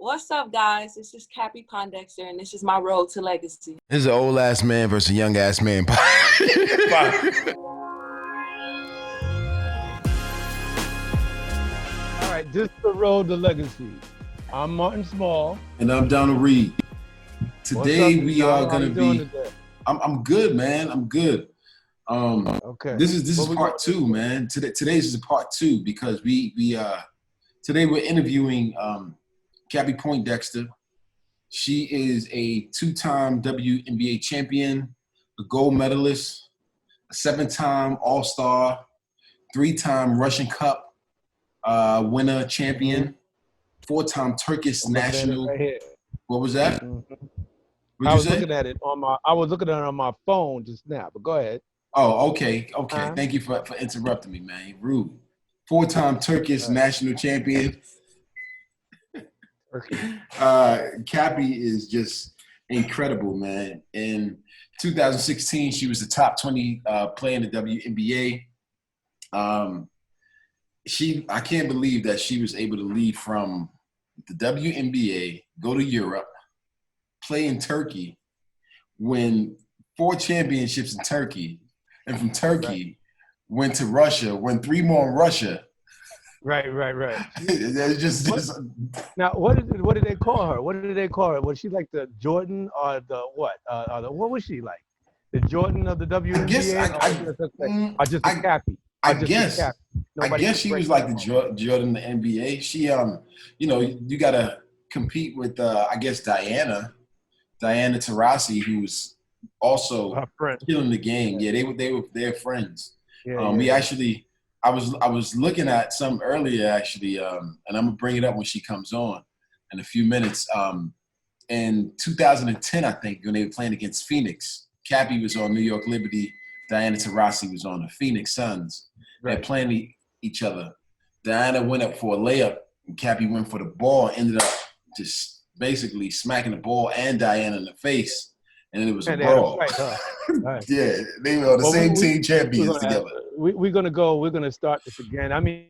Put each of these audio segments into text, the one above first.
What's up, guys? This is Cappie Pondexter, and this is my road to legacy. This is an old ass man versus a young ass man. All right, this is the road to legacy. I'm Martin Small. And I'm Donald Reed. Today up, we are Donald? going to be. I'm good, man. I'm good. Okay. This is part two, man. Today's is part two because we today we're interviewing Cappie Pondexter. She is a two-time WNBA champion, a gold medalist, a seven-time All-Star, three-time Russian Cup winner, champion, four-time Turkish national. Right, what was that? I was looking at it on my phone just now, but go ahead. Oh, okay. Thank you for interrupting me, man. You're rude. Four-time Turkish national champion. Cappie is just incredible, man. In 2016, she was the top 20 player in the WNBA. I can't believe that she was able to leave from the WNBA, go to Europe, play in Turkey, win 4 championships in Turkey, and from Turkey went to Russia, won 3 more in Russia. Right. It's just now, what did they call her? What did they call her? Was she like the Jordan or the what? What was she like? The Jordan of the WNBA? Or just a Cappy? I guess she was like the Jordan of the NBA. She, you got to compete with, I guess, Diana Taurasi, who was also killing the game. Yeah, they're friends. I was looking at some earlier actually, and I'm gonna bring it up when she comes on in a few minutes. In 2010, I think, when they were playing against Phoenix, Cappie was on New York Liberty, Diana Taurasi was on the Phoenix Suns. They're playing each other. Diana went up for a layup, and Cappie went for the ball. Ended up just basically smacking the ball and Diana in the face. And it was a brawl. Right. Yeah, they were the same team champions together. We're gonna start this again. I mean,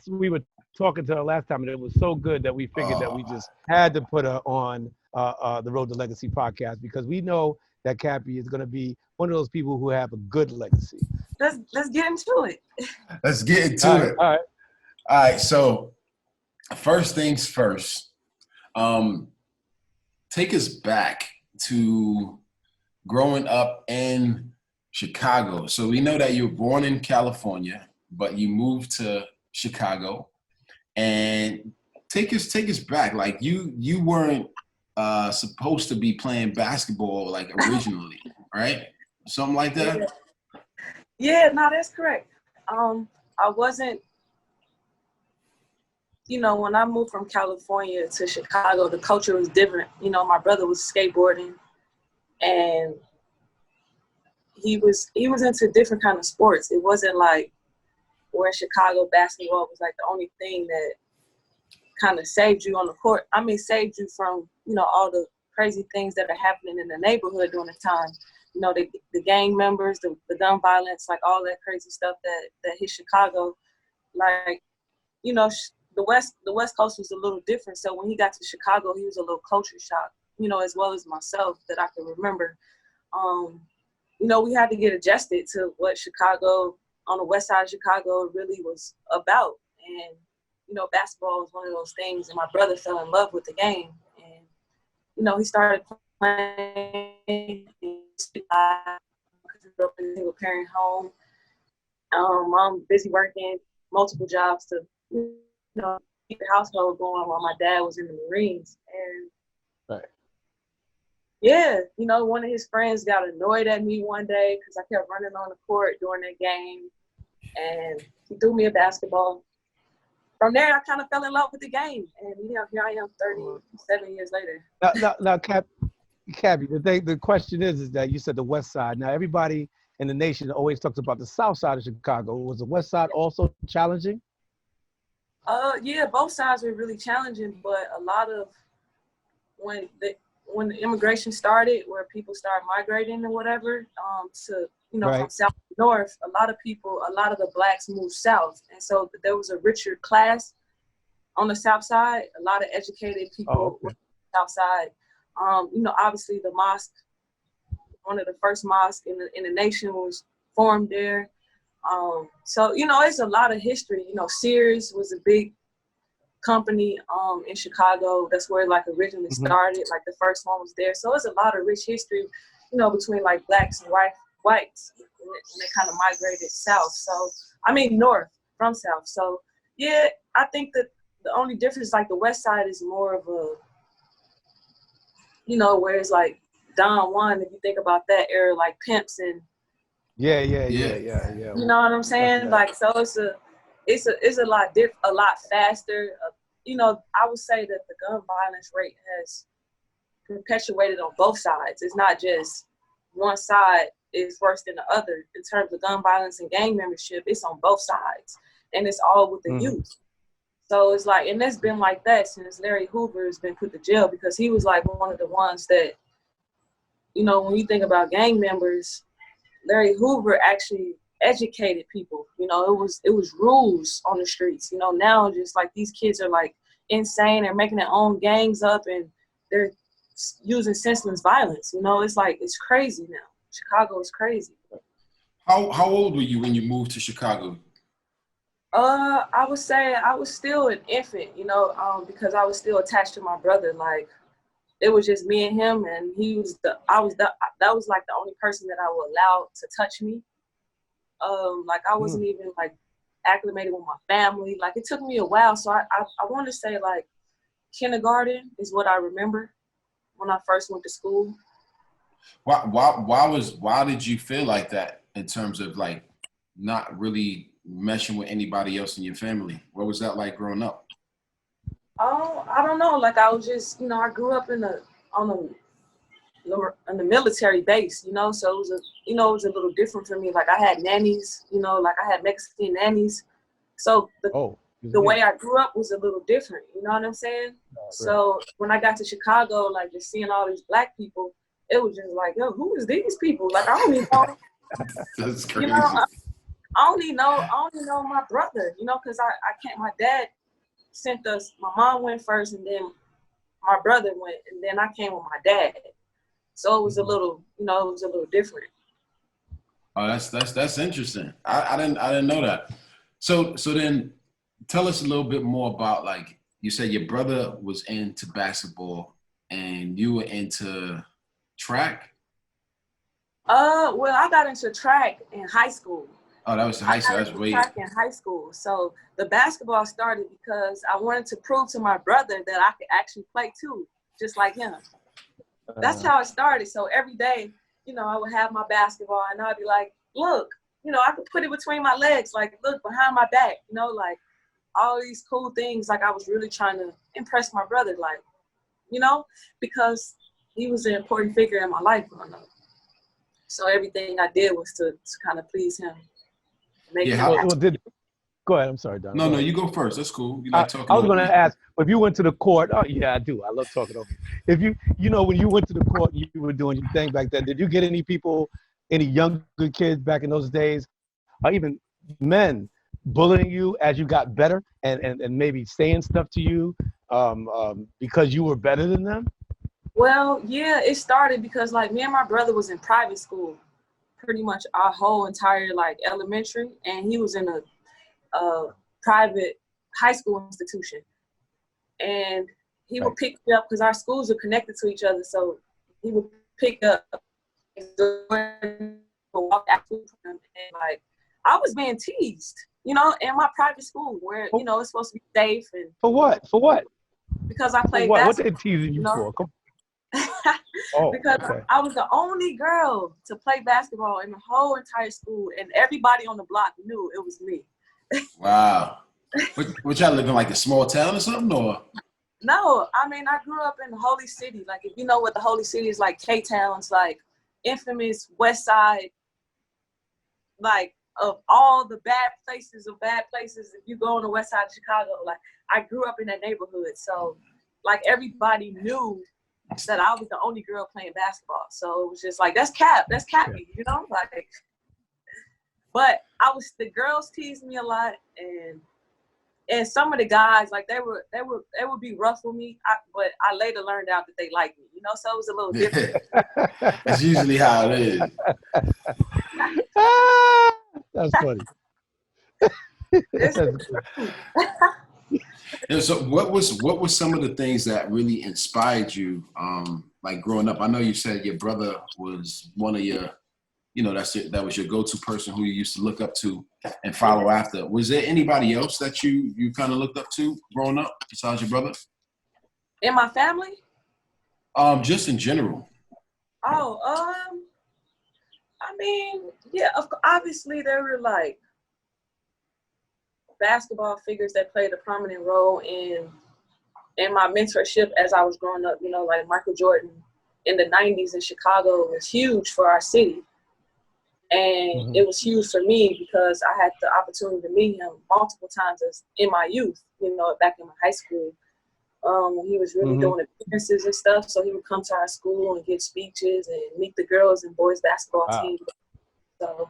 we were talking to her last time, and it was so good that we figured that we just had to put her on the Road to Legacy podcast because we know that Cappie is gonna be one of those people who have a good legacy. Let's get into it. Let's get into it. All right. So first things first. Take us back to growing up in Chicago. So we know that you were born in California, but you moved to Chicago. And take us back. Like you weren't supposed to be playing basketball like originally, right? Something like that? Yeah, no, that's correct. I wasn't, when I moved from California to Chicago, the culture was different. My brother was skateboarding, and he was into different kind of sports. It wasn't like where in Chicago basketball was like the only thing that kind of saved you on the court. I mean, saved you from, all the crazy things that are happening in the neighborhood during the time. The gang members, the gun violence, like all that crazy stuff that hit Chicago. Like, the West Coast was a little different. So when he got to Chicago, he was a little culture shock, as well as myself that I can remember. We had to get adjusted to what Chicago, on the west side of Chicago, really was about. And, basketball was one of those things. And my brother fell in love with the game. And, he started playing. I grew up in a single parent home. Mom busy working multiple jobs to, keep the household going while my dad was in the Marines. And one of his friends got annoyed at me one day because I kept running on the court during that game, and he threw me a basketball. From there, I kind of fell in love with the game, and here I am 37 years later. Now, Cappie, the question is that you said the West Side. Now, everybody in the nation always talks about the South Side of Chicago. Was the West Side also challenging? Yeah, both sides were really challenging, but a lot of when the immigration started, where people started migrating or whatever, to from south to north, a lot of the blacks moved south, and so there was a richer class on the South Side. A lot of educated people on the South Side. You know, obviously the mosque, one of the first mosques in the nation, was formed there. So, you know, it's a lot of history. You know, Sears was a big company in Chicago. That's where it like originally started. Like the first one was there. So it's a lot of rich history, you know, between like blacks and whites when they kind of migrated south. So, I mean, north from south. So, yeah, I think that the only difference, like the West Side is more of a, you know, where it's like Don Juan, if you think about that era, like pimps and Yeah. you know what I'm saying? Like, so it's a lot faster. You know, I would say that the gun violence rate has perpetuated on both sides. It's not just one side is worse than the other in terms of gun violence and gang membership. It's on both sides, and it's all with the youth. So it's like, and it's been like that since Larry Hoover has been put to jail, because he was like one of the ones that, you know, when you think about gang members, Larry Hoover actually educated people. You know, it was rules on the streets. You know, now just like these kids are like insane. They're making their own gangs up and they're using senseless violence. You know, it's like, it's crazy now. Chicago is crazy. How old were you when you moved to Chicago? I would say I was still an infant, you know, because I was still attached to my brother. Like, it was just me and him, and that was like the only person that I would allow to touch me. Like I wasn't even like acclimated with my family. Like, it took me a while. So I want to say like kindergarten is what I remember when I first went to school. Why did you feel like that in terms of like not really meshing with anybody else in your family? What was that like growing up? Oh, I don't know. Like, I was just, you know, I grew up in the military base, you know, so it was a little different for me. Like, I had nannies, you know, like I had Mexican nannies. So the way I grew up was a little different, you know what I'm saying? Right. So when I got to Chicago, like just seeing all these black people, it was just like, yo, who is these people? Like, I don't even know. That's crazy. You know, I only know my brother, you know, because I can't, my dad sent us, my mom went first and then my brother went and then I came with my dad. So it was a little, you know, it was a little different. Oh, that's interesting. I didn't know that. So then tell us a little bit more about, like, you said your brother was into basketball and you were into track? Well, I got into track in high school. Oh, that was high school. That's way. Track in high school. So the basketball started because I wanted to prove to my brother that I could actually play too, just like him. That's how it started. So every day, you know, I would have my basketball and I'd be like, look, you know, I could put it between my legs, like, look, behind my back, you know, like all these cool things. Like, I was really trying to impress my brother, like, you know, because he was an important figure in my life growing up. So everything I did was to kind of please him. Go ahead. I'm sorry, Don. No, you go first. That's cool. You like talking. I was going to ask, if you went to the court, oh yeah, I do. I love talking over you. If you know, when you went to the court, you were doing your thing back then. Did you get any people, any younger kids back in those days, or even men, bullying you as you got better and maybe saying stuff to you because you were better than them? Well, yeah, it started because like me and my brother was in private school pretty much our whole entire like elementary, and he was in a private high school institution. And he would pick me up because our schools are connected to each other. So he would pick up and walk after him, and like I was being teased, you know, in my private school where, you know, it's supposed to be safe. And For what? Because I played basketball. What they teasing you for? Because I was the only girl to play basketball in the whole entire school, and everybody on the block knew it was me. Wow. What y'all live in, like a small town or something, or? No, I mean, I grew up in the Holy City. Like, if you know what the Holy City is, like K-Town's like infamous West Side, like of all the bad places, if you go on the West Side of Chicago, like I grew up in that neighborhood. So like everybody knew that I was the only girl playing basketball. So it was just like, that's Cappy, you know? Like, but the girls teased me a lot, and And some of the guys, like they would be rough with me, but I later learned out that they liked me, you know. So it was a little different. That's usually how it is. That's funny. So what was some of the things that really inspired you, like growing up? I know you said your brother was one of your, you know, that was your go-to person who you used to look up to and follow after. Was there anybody else that you kind of looked up to growing up besides your brother? In my family? Just in general. Oh, I mean, yeah, obviously there were like basketball figures that played a prominent role in my mentorship as I was growing up. You know, like Michael Jordan in the 90s in Chicago was huge for our city. And it was huge for me because I had the opportunity to meet him multiple times in my youth, you know, back in my high school. When he was really doing appearances and stuff. So he would come to our school and give speeches and meet the girls and boys basketball team. So,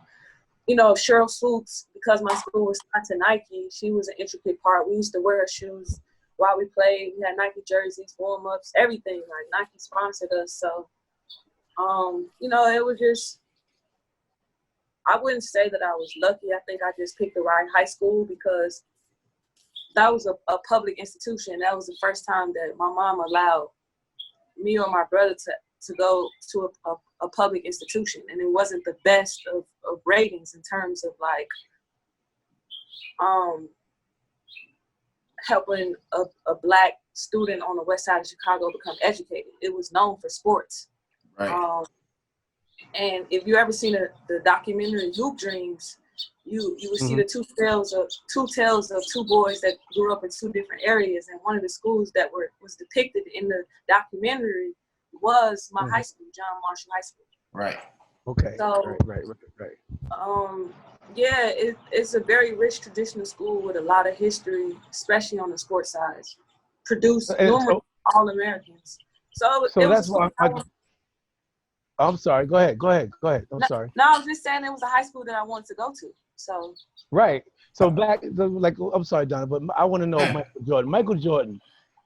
you know, Cheryl Swoops, because my school was signed to Nike, she was an intricate part. We used to wear her shoes while we played. We had Nike jerseys, warm-ups, everything. Like Nike sponsored us. So, you know, it was just, I wouldn't say that I was lucky. I think I just picked the right high school because that was a public institution. That was the first time that my mom allowed me or my brother to go to a public institution. And it wasn't the best of ratings in terms of like helping a Black student on the west side of Chicago become educated. It was known for sports. Right. And if you ever seen the documentary Hoop Dreams, you would see the two tales of two boys that grew up in two different areas. And one of the schools that was depicted in the documentary was my high school, John Marshall High School. Right. Okay. So, Right. yeah, it's a very rich traditional school with a lot of history, especially on the sports side. Produced numerous All-Americans. So that's why I'm sorry. Go ahead. I'm sorry. No, I was just saying it was a high school that I wanted to go to. So right. So I'm sorry, Donna, but I want to know Michael Jordan. Michael Jordan.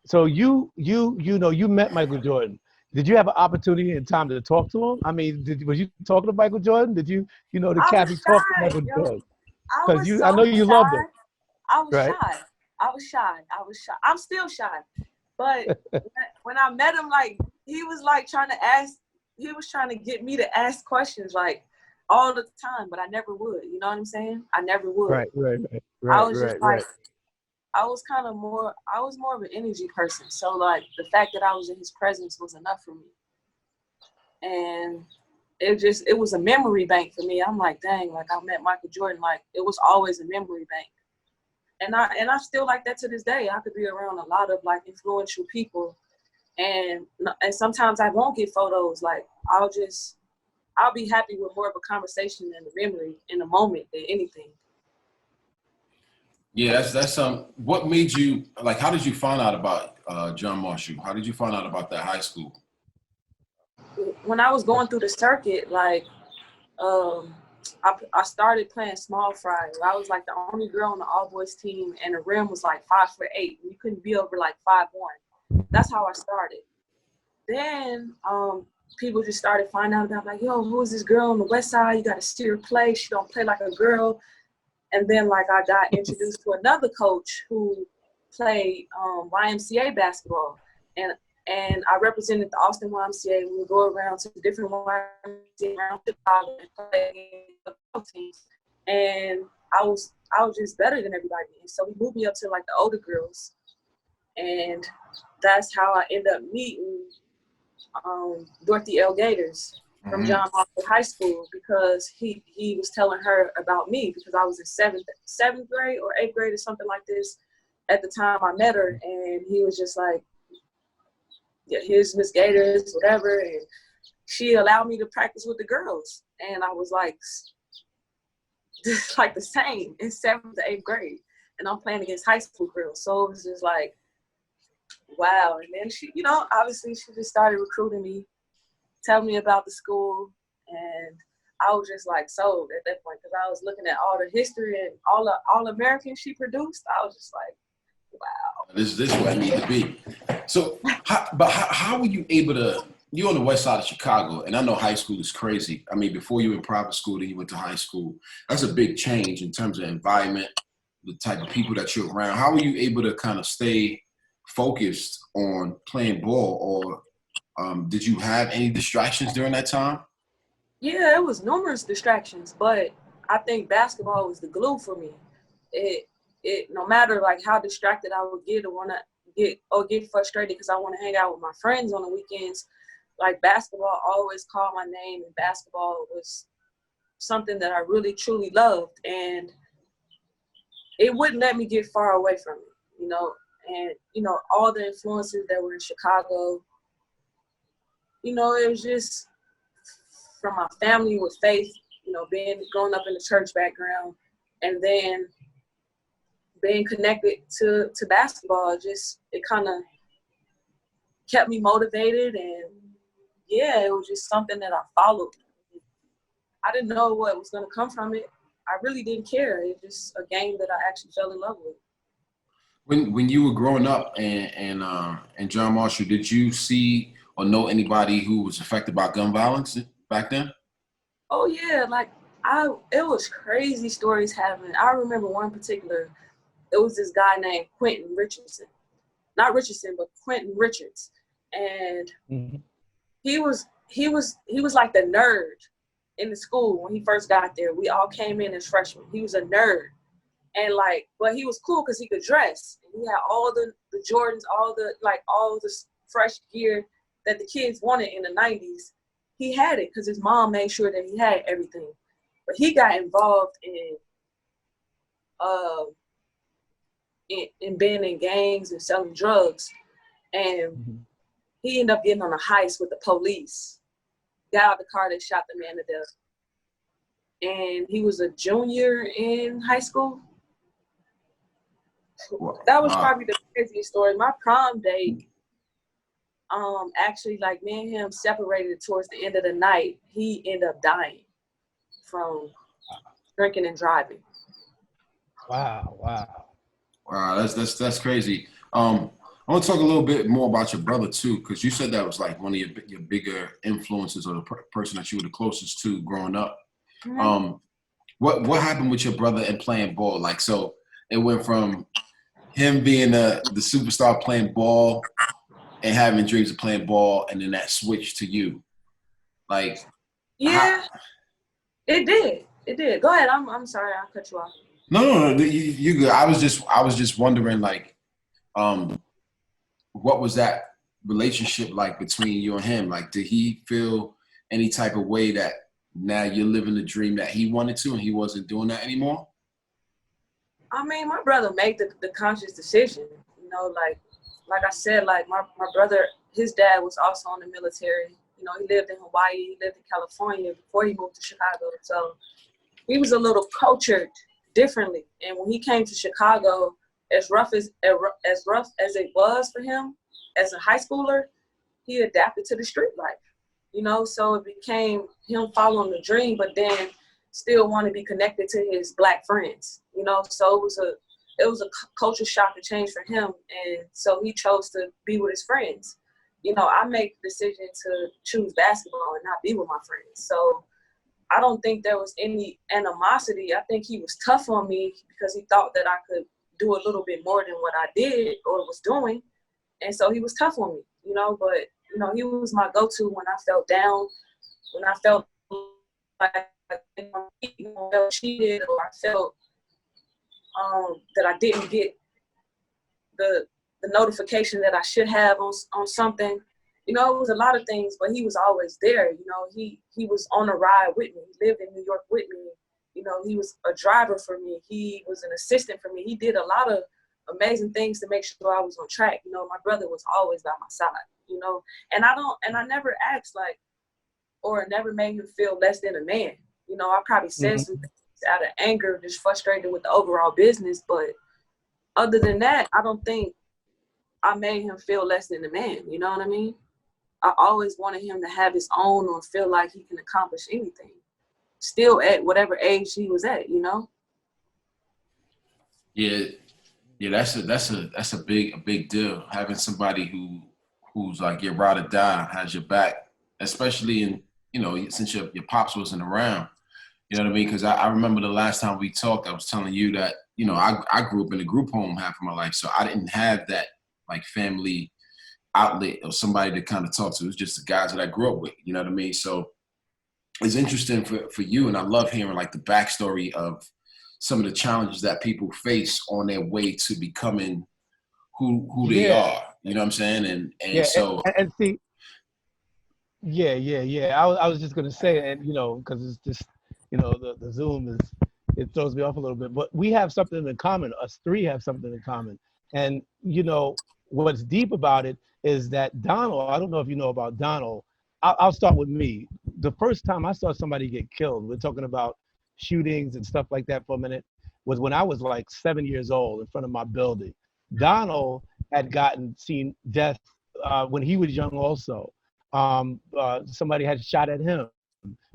So you know you met Michael Jordan. Did you have an opportunity and time to talk to him? I mean, was you talking to Michael Jordan? Did you the Cappy talk to Michael Jordan? Because I know you loved him. I was shy. I'm still shy. But when I met him, like he was like trying to get me to ask questions like all the time, but I never would. You know what I'm saying? I never would. Right. I was just like, I was more of an energy person. So like the fact that I was in his presence was enough for me. And it was a memory bank for me. I'm like, dang, like I met Michael Jordan, like it was always a memory bank. And I still like that to this day. I could be around a lot of like influential people. And sometimes I won't get photos. Like I'll be happy with more of a conversation than a memory in a moment than anything. Yeah, that's what made you like? How did you find out about John Marshall? How did you find out about that high school? When I was going through the circuit, like I started playing small fry. I was like the only girl on the all boys team, and the rim was like 5'8". You couldn't be over like 5'1". That's how I started. Then people just started finding out about like, yo, who is this girl on the west side? You got to see her play. She don't play like a girl. And then like I got introduced to another coach who played YMCA basketball, and I represented the Austin YMCA. We would go around to different YMCA around Chicago and play teams. And I was just better than everybody. And so he moved me up to like the older girls, and that's how I ended up meeting Dorothy L. Gators from John Marshall High School, because he was telling her about me because I was in seventh grade or 8th grade or something like this at the time I met her, and he was just like, yeah, here's Miss Gators, whatever, and she allowed me to practice with the girls, and I was like the same in 7th to 8th grade, and I'm playing against high school girls, so it was just like, wow. And then she, obviously she just started recruiting me, telling me about the school, and I was just like sold at that point because I was looking at all the history and all the All-Americans she produced. I was just like, wow. This is where I need to be. So, how were you able to? You're on the west side of Chicago, and I know high school is crazy. I mean, before you were in private school, then you went to high school. That's a big change in terms of environment, the type of people that you're around. How were you able to kind of stay focused on playing ball, or did you have any distractions during that time? Yeah, it was numerous distractions, but I think basketball was the glue for me. It no matter like how distracted I would get or want to get frustrated because I want to hang out with my friends on the weekends, like basketball always called my name, and basketball was something that I really truly loved, and it wouldn't let me get far away from it, and all the influences that were in Chicago, it was just from my family with faith, growing up in the church background, and then being connected to basketball, it kind of kept me motivated, and yeah, it was just something that I followed. I didn't know what was going to come from it. I really didn't care. It was just a game that I actually fell in love with. When you were growing up and John Marshall, did you see or know anybody who was affected by gun violence back then? Oh yeah, it was crazy stories happening. I remember one particular. It was this guy named Quentin Richardson, not Richardson, but Quentin Richards, and he was like the nerd in the school when he first got there. We all came in as freshmen. He was a nerd, and but he was cool because he could dress. And he had all the Jordans, all the fresh gear that the kids wanted in the 90s. He had it because his mom made sure that he had everything. But he got involved in being in gangs and selling drugs. And he ended up getting on a heist with the police. Got out the car that shot the man to death. And he was a junior in high school. That was probably the craziest story. My prom date, actually, me and him separated towards the end of the night. He ended up dying from drinking and driving. Wow, that's crazy. I want to talk a little bit more about your brother too, because you said that was like one of your bigger influences, or the person that you were the closest to growing up. Mm-hmm. What happened with your brother and playing ball? So it went from him being the superstar playing ball and having dreams of playing ball, and then that switch to you. Yeah, it did. Go ahead. I'm sorry, I cut you off. No, you good. I was just wondering, what was that relationship like between you and him? Did he feel any type of way that now you're living the dream that he wanted to, and he wasn't doing that anymore? I mean, my brother made the conscious decision. Like I said, my brother, his dad was also in the military. He lived in Hawaii, he lived in California before he moved to Chicago. So he was a little cultured differently. And when he came to Chicago, as rough as it was for him as a high schooler, he adapted to the street life. So it became him following the dream, but then still want to be connected to his Black friends. So it was a culture shock and change for him, and so he chose to be with his friends. I made the decision to choose basketball and not be with my friends. So I don't think there was any animosity. I think he was tough on me because he thought that I could do a little bit more than what I did or was doing. And so he was tough on me, but, he was my go-to when I felt down, when I felt like I felt cheated, or I felt that I didn't get the notification that I should have on something. It was a lot of things, but he was always there. He was on a ride with me. He lived in New York with me. He was a driver for me. He was an assistant for me. He did a lot of amazing things to make sure I was on track. My brother was always by my side, and I never asked or never made him feel less than a man. I probably said some things out of anger, just frustrated with the overall business. But other than that, I don't think I made him feel less than a man. You know what I mean? I always wanted him to have his own or feel like he can accomplish anything. still at whatever age he was at, you know? Yeah, that's a big deal. Having somebody who's like your ride or die, has your back, especially in, you know, since your pops wasn't around. You know what I mean? Because I remember the last time we talked, I was telling you that, you know, I grew up in a group home half of my life, so I didn't have that like family outlet or somebody to kind of talk to. It was just the guys that I grew up with. You know what I mean? So it's interesting for you, and I love hearing like the backstory of some of the challenges that people face on their way to becoming who they are. You know what I'm saying? And so and see, yeah. I was just gonna say, and you know, because it's just, you know, the Zoom it throws me off a little bit, but we have something in common. Us three have something in common, and you know what's deep about it is that Donald. I don't know if you know about Donald. I'll start with me. The first time I saw somebody get killed, we're talking about shootings and stuff like that for a minute, was when I was like 7 years old in front of my building. Donald had seen death when he was young also. Somebody had shot at him.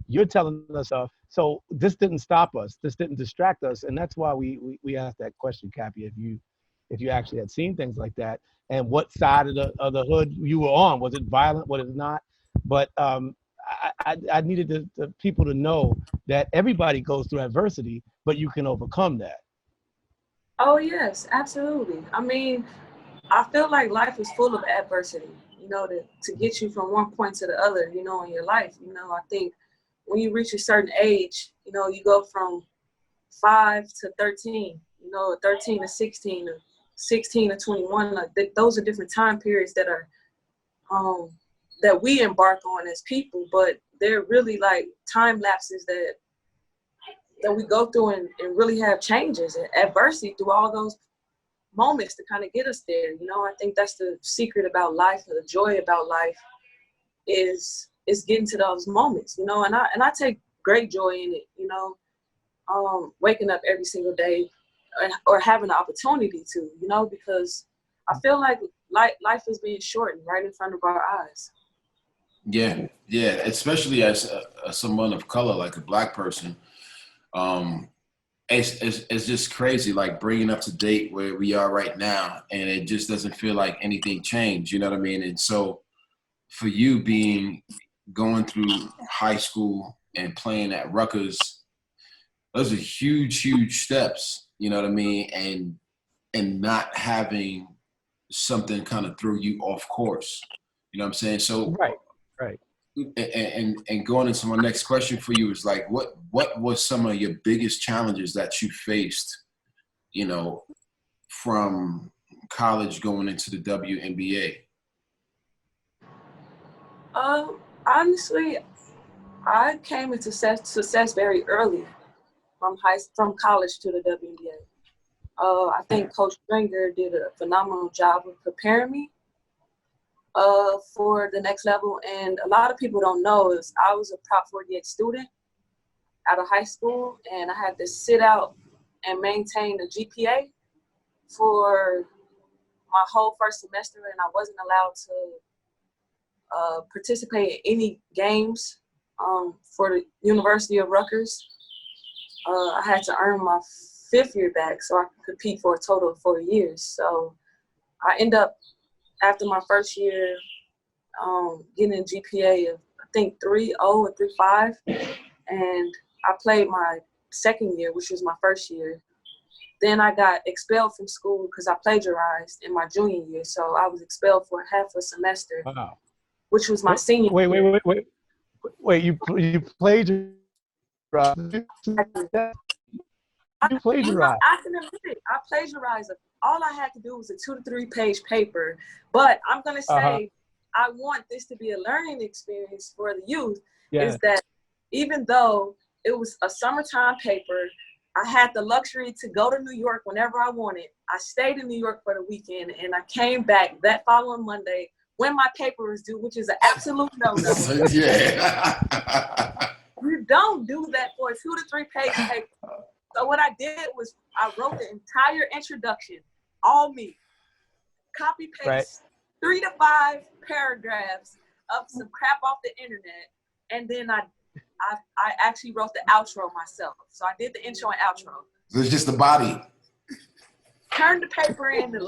You're telling us so this didn't stop us. This didn't distract us, and that's why we asked that question, Cappy, if you actually had seen things like that, and what side of the hood you were on. Was it violent? Was it not? But I needed the people to know that everybody goes through adversity, but you can overcome that. Oh, yes, absolutely. I mean, I feel like life is full of adversity, you know, to get you from one point to the other, you know, in your life. You know, I think when you reach a certain age, you know, you go from 5 to 13, you know, 13 to 16, or 16 to 21. Like those are different time periods that are that we embark on as people, but they're really like time lapses that we go through and really have changes and adversity through all those moments to kind of get us there. You know, I think that's the secret about life, and the joy about life is getting to those moments, you know, and I take great joy in it, you know, waking up every single day or having the opportunity to, you know, because I feel like life is being shortened right in front of our eyes. yeah, especially as someone of color, like a Black person. It's just crazy, like bringing up to date where we are right now, and it just doesn't feel like anything changed. You know what I mean? And so, for you going through high school and playing at Rutgers, those are huge steps. You know what I mean? And not having something kind of throw you off course. You know what I'm saying? So, Right. and going into my next question for you is like, what was some of your biggest challenges that you faced, you know, from college going into the WNBA? Honestly, I came into success very early from college to the WNBA. I think Coach Stringer did a phenomenal job of preparing me for the next level. And a lot of people don't know is I was a Prop 48 student out of high school, and I had to sit out and maintain a GPA for my whole first semester, and I wasn't allowed to participate in any games for the University of Rutgers. I had to earn my 5th year back so I could compete for a total of 4 years. So I end up, after my first year, getting a GPA of, I think, 3.0 or 3.5. And I played my 2nd year, which was my first year. Then I got expelled from school because I plagiarized in my junior year. So I was expelled for half a semester, Wow. which was my senior year. Wait, you plagiarized? You plagiarized? I can admit it. I plagiarized. All I had to do was a 2 to 3 page paper. But I'm going to say, I want this to be a learning experience for the youth, is that even though it was a summertime paper, I had the luxury to go to New York whenever I wanted. I stayed in New York for the weekend, and I came back that following Monday when my paper was due, which is an absolute no-no. Yeah. You don't do that for a 2 to 3 page paper. So what I did was I wrote the entire introduction, all me, copy paste 3 to 5 paragraphs of some crap off the internet, and then I I actually wrote the outro myself. So I did the intro and outro. So it's just the body. Turned the paper in. The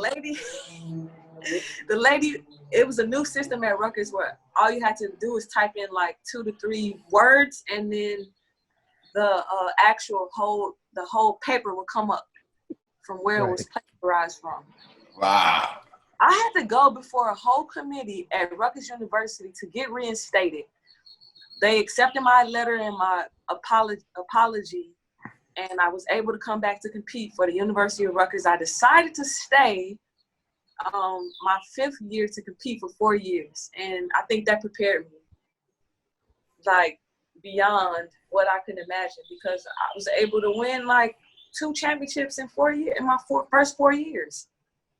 lady, it was a new system at Rutgers where all you had to do is type in like 2 to 3 words, and then the the whole paper would come up from where it was plagiarized from. Wow. I had to go before a whole committee at Rutgers University to get reinstated. They accepted my letter and my apology, and I was able to come back to compete for the University of Rutgers. I decided to stay my 5th year to compete for 4 years, and I think that prepared me like beyond what I could imagine, because I was able to win like 2 championships in 4 years, in my first 4 years.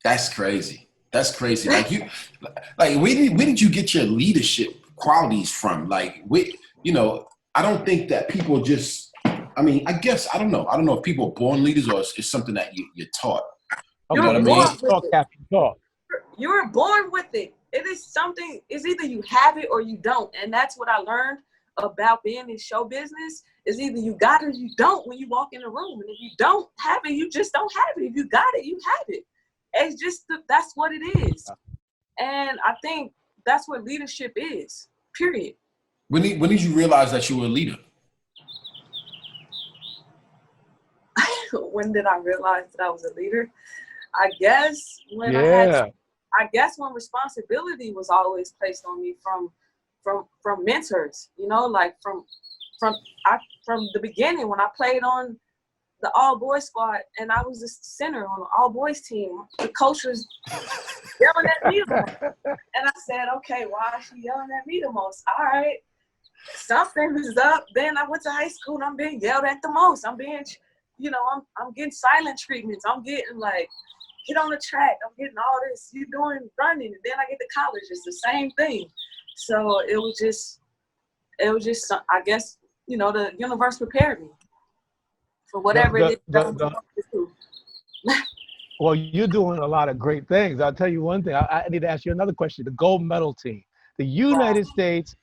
That's crazy. That's crazy. Where did you get your leadership qualities from? Like, I don't think that people just, I guess, I don't know if people are born leaders or it's something that you're taught. You know what I mean? You were born with it. It is something, it's either you have it or you don't. And that's what I learned about being in show business, is either you got it or you don't when you walk in the room. And if you don't have it, you just don't have it. If you got it, you have it. It's just, that's what it is. And I think that's what leadership is, period. When did you realize that you were a leader? When did I realize that I was a leader? I guess when when responsibility was always placed on me from mentors, like from the beginning when I played on the all-boys squad and I was the center on the all-boys team. The coach was yelling at me the most. And I said, okay, why is she yelling at me the most? All right, something is up. Then I went to high school and I'm being yelled at the most. I'm being, I'm getting silent treatments. I'm getting like, get on the track. I'm getting all this. You're doing running. And then I get to college. It's the same thing. So it was just, I guess, the universe prepared me for whatever it is. Well, you're doing a lot of great things. I'll tell you one thing. I need to ask you another question. The gold medal team, the United States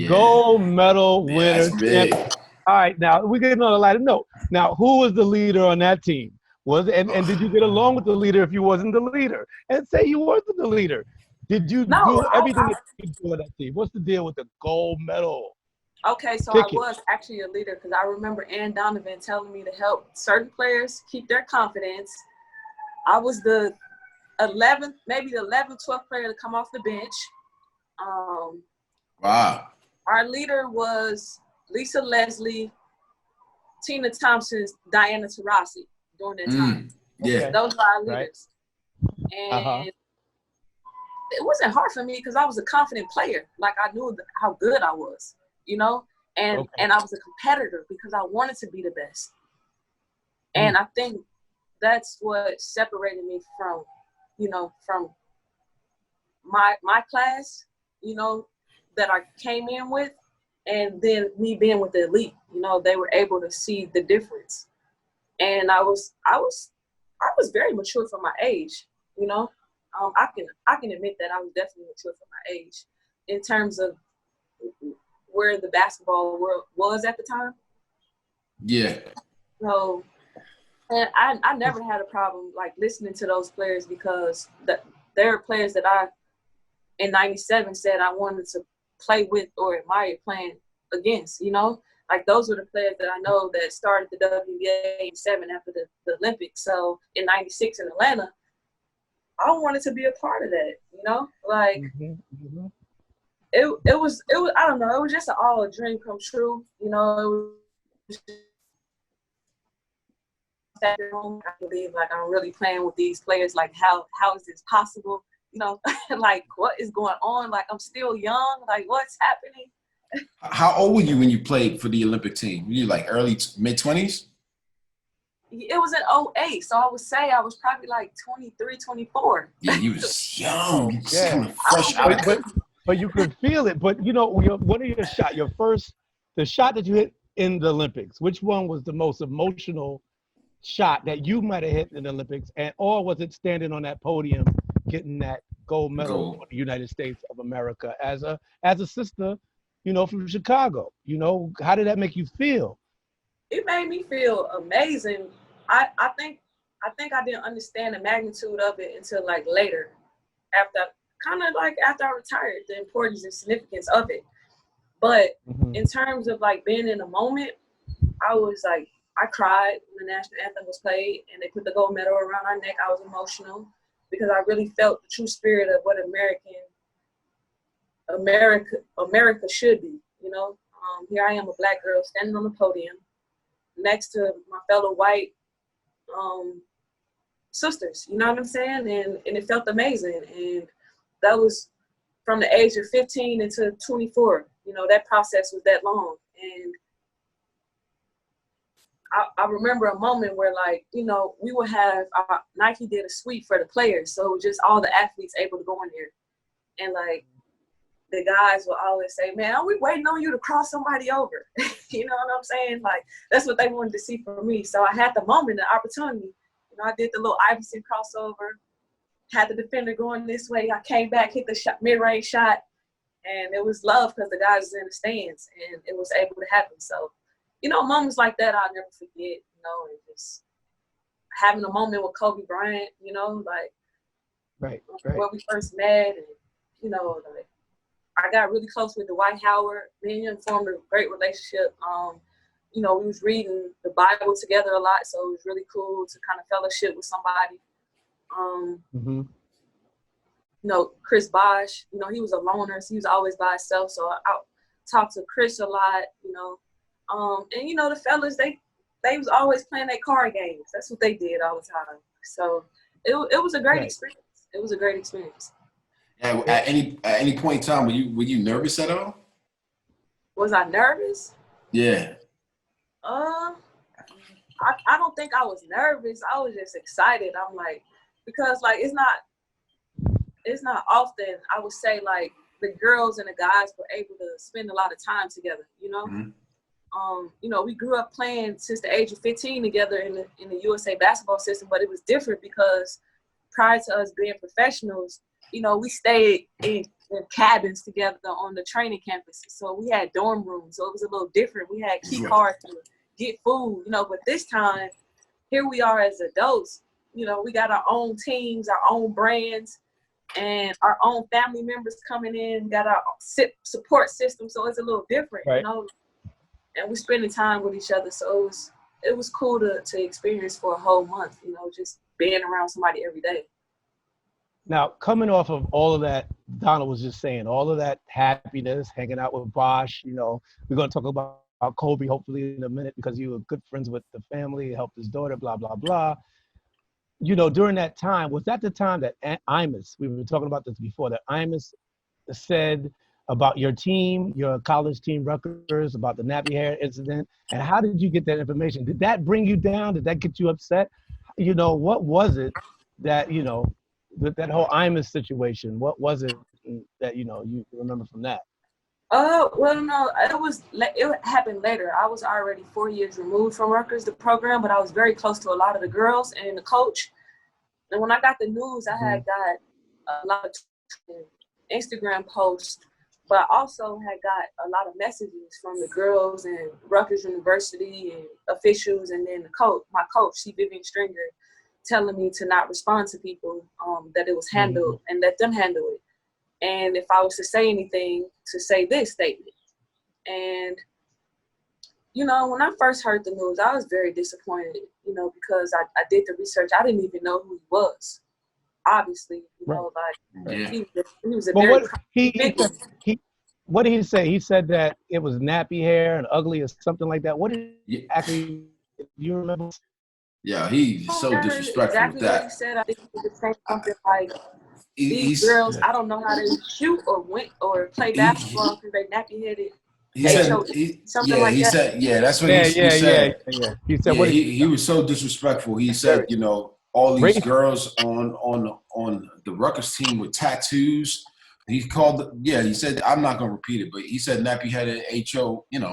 gold medal winners. All right, now we're getting on a lighter note. Now, who was the leader on that team? And did you get along with the leader if you wasn't the leader? And say you wasn't the leader. Did you do everything that you do on that team? What's the deal with the gold medal? Okay, so I was actually a leader because I remember Ann Donovan telling me to help certain players keep their confidence. I was the 11th, maybe the 11th, 12th player to come off the bench. Wow. Our leader was Lisa Leslie, Tina Thompson, Diana Taurasi during that time. Yeah. Those were our leaders. And it wasn't hard for me because I was a confident player. Like I knew how good I was, and I was a competitor because I wanted to be the best. And I think that's what separated me from, from my class, that I came in with, and then me being with the elite. They were able to see the difference. And I was very mature for my age, I can admit that I was definitely mature for my age in terms of where the basketball world was at the time. Yeah. So, and I never had a problem like listening to those players because there are players that I, in '97, said I wanted to play with or admire playing against, Like those were the players that I know that started the WNBA in '87 after the Olympics. So in '96 in Atlanta, I wanted to be a part of that, Like it was I don't know, it was just all a dream come true, It was I believe like I'm really playing with these players. Like how is this possible? Like what is going on? Like I'm still young. Like what's happening? How old were you when you played for the Olympic team? Were you like early mid-20s? It was in '08, so I would say I was probably like 23, 24. Yeah, you was young. Yeah. Fresh out. But you could feel it. But what are your shot? The shot that you hit in the Olympics. Which one was the most emotional shot that you might have hit in the Olympics, or was it standing on that podium getting that gold medal for the United States of America as a sister from Chicago. How did that make you feel? It made me feel amazing. I think I didn't understand the magnitude of it until like later, after I retired, the importance and significance of it. But in terms of like being in the moment, I was like, I cried when the national anthem was played and they put the gold medal around our neck. I was emotional because I really felt the true spirit of what America should be. Here I am, a Black girl standing on the podium next to my fellow white sisters. You know what I'm saying? And it felt amazing. And that was from the age of 15 until 24. That process was that long. And I remember a moment where, like, we would have Nike did a suite for the players, so just all the athletes able to go in there, and like the guys will always say, "Man, are we waiting on you to cross somebody over?" You know what I'm saying? Like that's what they wanted to see from me. So I had the moment, the opportunity. I did the little Iverson crossover, had the defender going this way. I came back, hit the shot, mid-range shot, and it was love because the guys was in the stands, and it was able to happen. So. Moments like that I'll never forget, and just having a moment with Kobe Bryant, like right. Where we first met, and, like I got really close with Dwight Howard. Me and him formed a great relationship. We was reading the Bible together a lot, so it was really cool to kind of fellowship with somebody. Chris Bosh, he was a loner, so he was always by himself, so I talked to Chris a lot, and the fellas, they was always playing their card games. That's what they did all the time. So it was a great experience. It was a great experience. And at any point in time, were you nervous at all? Was I nervous? Yeah. I don't think I was nervous. I was just excited. I'm like, because like it's not often I would say like the girls and the guys were able to spend a lot of time together. Mm-hmm. We grew up playing since the age of 15 together in the USA basketball system, but it was different because prior to us being professionals, we stayed in cabins together on the training campuses. So we had dorm rooms, so it was a little different. We had key cards to get food, but this time, here we are as adults, we got our own teams, our own brands, and our own family members coming in, got our support system, so it's a little different, right. And we're spending time with each other, so it was cool to experience for a whole month, just being around somebody every day. Now, coming off of all of that, Donna was just saying, all of that happiness, hanging out with Bosh, we're going to talk about Kobe hopefully in a minute because you were good friends with the family, helped his daughter, blah, blah, blah. During that time, was that the time that Imus, we were talking about this before, that Imus said about your team, your college team, Rutgers, about the nappy hair incident, and how did you get that information? Did that bring you down? Did that get you upset? What was it that, that whole Imus situation, what was it that, you remember from that? Well, no, it happened later. I was already 4 years removed from Rutgers, the program, but I was very close to a lot of the girls and the coach. And when I got the news, I had got a lot of Instagram posts, but I also had got a lot of messages from the girls and Rutgers University and officials, and then my coach, Vivian Stringer, telling me to not respond to people, that it was handled and let them handle it. And if I was to say anything, to say this statement. And, when I first heard the news, I was very disappointed, because I did the research. I didn't even know who he was. Obviously, he was a very what did he say? He said that it was nappy hair and ugly or something like that. What did actually, do you remember? Yeah, he's so disrespectful exactly with that. What he said. I think he was saying something like, these girls, I don't know how they shoot or play basketball because they nappy headed. That's what he said. Yeah. He said, he was so disrespectful. He said, all these girls on the Rutgers team with tattoos. He said, I'm not gonna repeat it, but he said nappy headed HO, and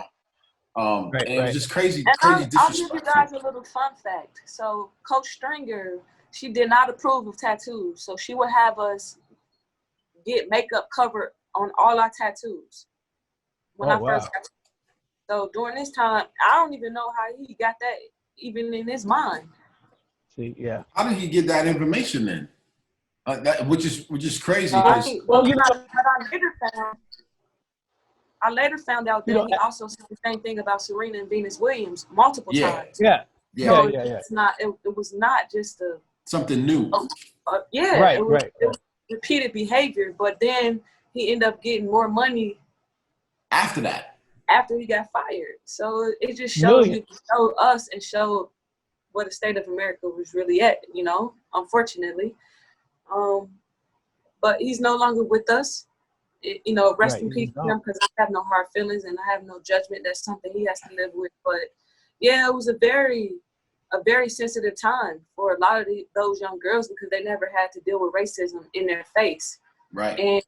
it was just crazy disrespectful. I'll give you guys a little fun fact. So Coach Stringer, she did not approve of tattoos, so she would have us get makeup covered on all our tattoos. when I first got. So during this time, I don't even know how he got that even in his mind. See, yeah. How did he get that information then? Which is crazy. Well, you know, but I later found out that he also said the same thing about Serena and Venus Williams multiple times. Yeah. So it's not. It was not just something new. It was repeated behavior. But then he ended up getting more money after that. After he got fired. So it just showed us and showed where the state of America was really at. You know, unfortunately. But he's no longer with us. You know, rest in peace to him, because I have no hard feelings and I have no judgment. That's something he has to live with. But yeah, it was a very sensitive time for a lot of those young girls because they never had to deal with racism in their face. Right. And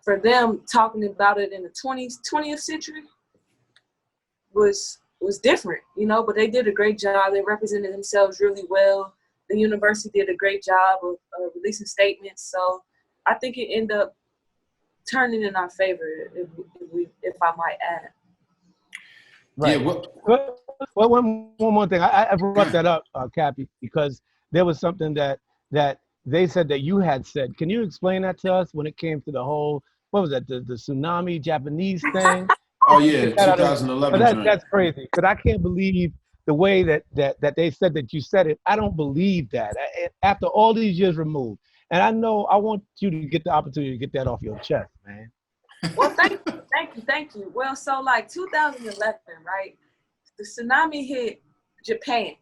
for them talking about it in the 20th century was different, you know, but they did a great job. They represented themselves really well. The university did a great job of releasing statements. So I think it ended up turning in our favor, if I might add. Right. Yeah, well, one more thing. I brought that up, Cappy, because there was something that they said that you had said. Can you explain that to us when it came to the whole, what was that, the Tsunami Japanese thing? Oh, yeah, 2011. That's crazy, because I can't believe the way that they said that you said it. I don't believe that. After all these years removed. And I know I want you to get the opportunity to get that off your chest, man. Well, thank you. Well, so like 2011, right? The tsunami hit Japan.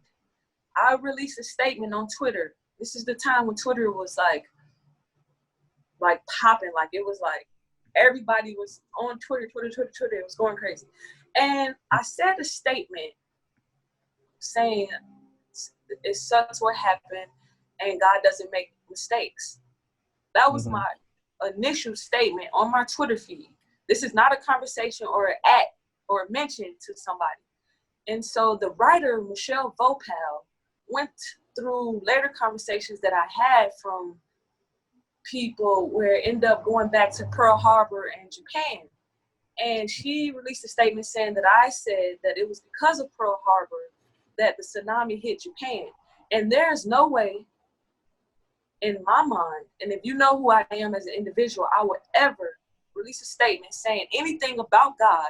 I released a statement on Twitter. This is the time when Twitter was like popping. Like it was like everybody was on Twitter. It was going crazy. And I said a statement saying it sucks what happened and God doesn't make mistakes. That was my initial statement on my Twitter feed. This is not a conversation or an act or a mention to somebody. And so the writer, Michelle Vopal, went through later conversations that I had from people where it ended up going back to Pearl Harbor and Japan. And she released a statement saying that I said that it was because of Pearl Harbor that the tsunami hit Japan. And there's no way in my mind, and if you know who I am as an individual, I would ever release a statement saying anything about God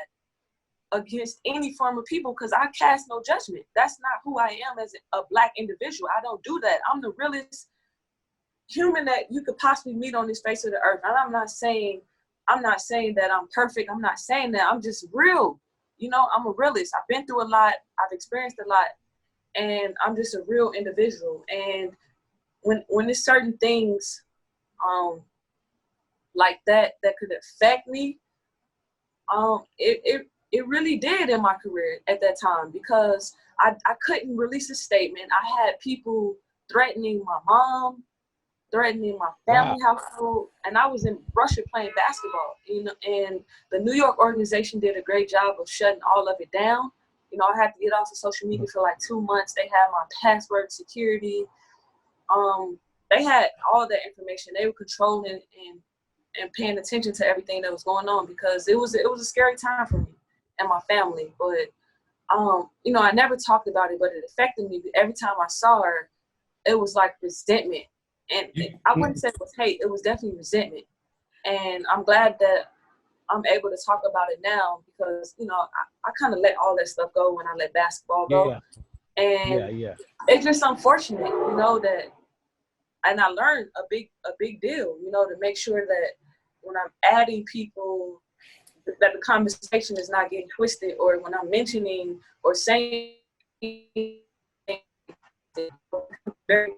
against any form of people, because I cast no judgment. That's not who I am as a Black individual. I don't do that. I'm the realest human that you could possibly meet on this face of the earth. And I'm not saying that I'm perfect. I'm not saying that. I'm just real. You know, I'm a realist. I've been through a lot. I've experienced a lot. And I'm just a real individual. And when there's certain things like that could affect me, it really did in my career at that time, because I couldn't release a statement. I had people threatening my mom, threatening my family household, and I was in Russia playing basketball. You know, and the New York organization did a great job of shutting all of it down. You know, I had to get off of social media for like 2 months. They had my password security. They had all that information. They were controlling and paying attention to everything that was going on, because it was a scary time for me and my family. But you know, I never talked about it, but it affected me. Every time I saw her, it was like resentment. And I wouldn't say it was hate, it was definitely resentment. And I'm glad that I'm able to talk about it now, because, you know, I kind of let all that stuff go when I let basketball go. Yeah. And it's just unfortunate, you know, that, and I learned a big deal, you know, to make sure that when I'm adding people, that the conversation is not getting twisted, or when I'm mentioning or saying very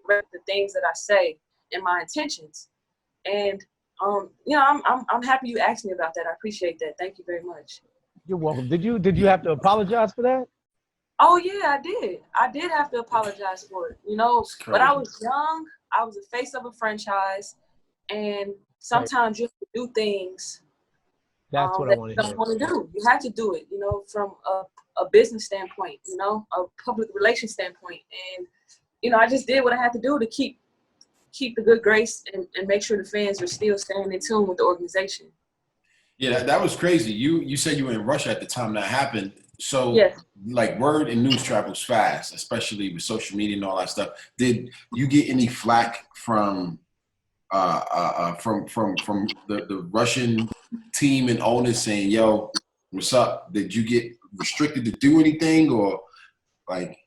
the things that I say and my intentions. And you know, I'm happy you asked me about that. I appreciate that. Thank you very much. You're welcome. Did you have to apologize for that? Oh yeah, I did. I did have to apologize for it, you know, but I was young. I was the face of a franchise, and sometimes you have to do things. That's what I want to do. You have to do it, you know, from a business standpoint, you know, a public relations standpoint. And, you know, I just did what I had to do to keep the good grace and make sure the fans are still staying in tune with the organization. Yeah, that was crazy. You said you were in Russia at the time that happened. So, Yes. like, word and news travels fast, especially with social media and all that stuff. Did you get any flack from the Russian team and owners saying, "Yo, what's up?" Did you get restricted to do anything, or like?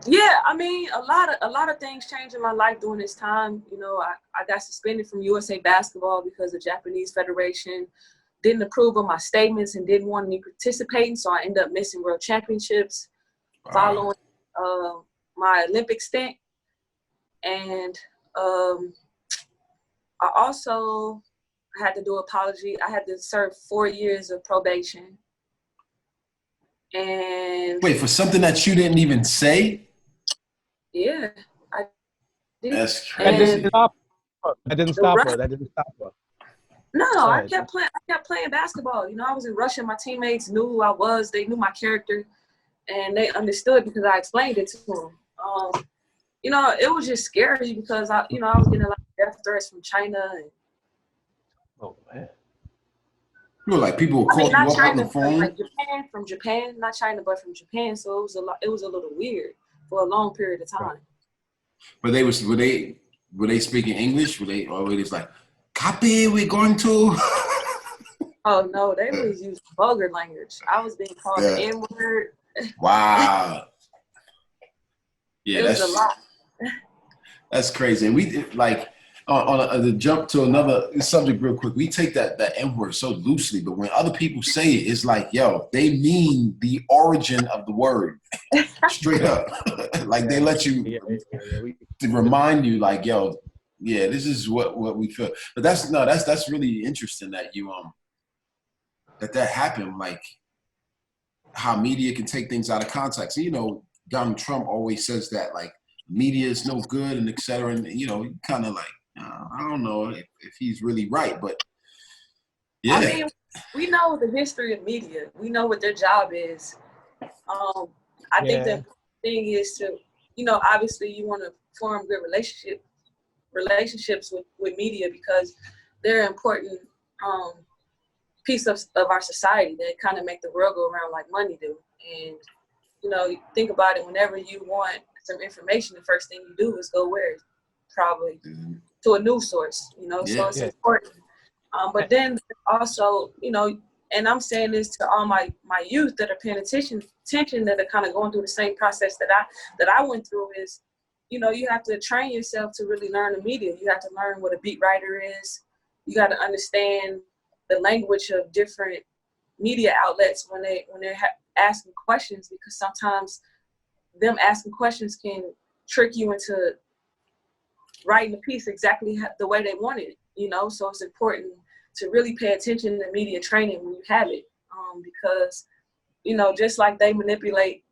Yeah, I mean, a lot of things changed in my life during this time. You know, I got suspended from USA Basketball because the Japanese Federation didn't approve of my statements and didn't want me participating, so I ended up missing World Championships following my Olympic stint. And I also had to do apology. I had to serve 4 years of probation. And wait, for something that you didn't even say? Yeah, I did. That's crazy. That didn't stop her. No, I kept playing basketball. You know, I was in Russia. My teammates knew who I was. They knew my character, and they understood because I explained it to them. You know, it was just scary because I was getting a lot of death threats from China. And, oh man. You know, like people would call you up on the phone. Like from Japan, not China, but from Japan. So it was a little weird for a long period of time. But were they speaking English? Were they always like, "Cappy, we're going to"? Oh no, they was using vulgar language. I was being called the N-word. Wow. Yeah, that's a lot. That's crazy. And we like on the jump to another subject real quick. We take that N-word so loosely, but when other people say it, it's like, yo, they mean the origin of the word, straight up. Like they let you to remind you, like, yo, yeah, this is what we feel. But that's really interesting that you that happened. Like how media can take things out of context. You know, Donald Trump always says that, like, media is no good and et cetera. And, you know, kind of like, I don't know if he's really right, but yeah. I mean, we know the history of media. We know what their job is. I think the thing is to, you know, obviously you want to form good relationships with media because they're an important piece of our society that kind of make the world go around like money do. And, you know, you think about it, whenever you want some information, the first thing you do is go where? Probably to a news source, you know, so it's important. But then also, you know, and I'm saying this to all my youth that are paying attention that are kind of going through the same process that I went through is, you know, you have to train yourself to really learn the media. You have to learn what a beat writer is. You got to understand the language of different media outlets when they're asking questions, because sometimes them asking questions can trick you into writing the piece exactly the way they want it, you know? So it's important to really pay attention to media training when you have it, because, you know, just like they manipulate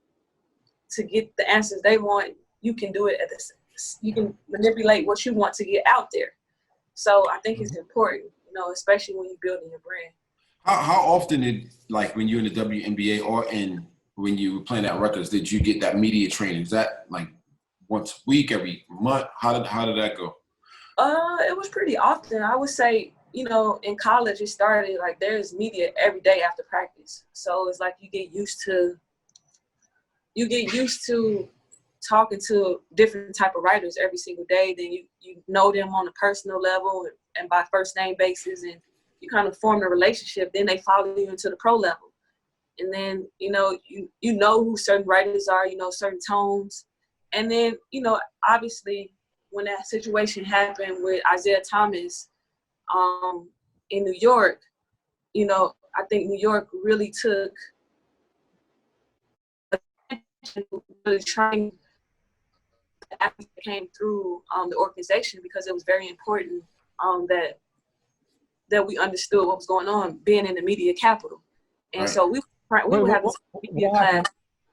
to get the answers they want, you can do it you can manipulate what you want to get out there. So I think it's important, you know, especially when you're building your brand. How often did, like, when you're in the WNBA or when you were playing at Rutgers, did you get that media training? Is that like once a week, every month? How did that go? It was pretty often. I would say, you know, in college it started like there's media every day after practice. So it's like you get used to talking to different type of writers every single day. Then you know them on a personal level and by first name basis, and you kind of form a relationship. Then they follow you into the pro level. And then, you know who certain writers are, you know, certain tones. And then, you know, obviously when that situation happened with Isaiah Thomas in New York, you know, I think New York really took attention, really trying that came through the organization, because it was very important that we understood what was going on being in the media capital. And so we would have this media class.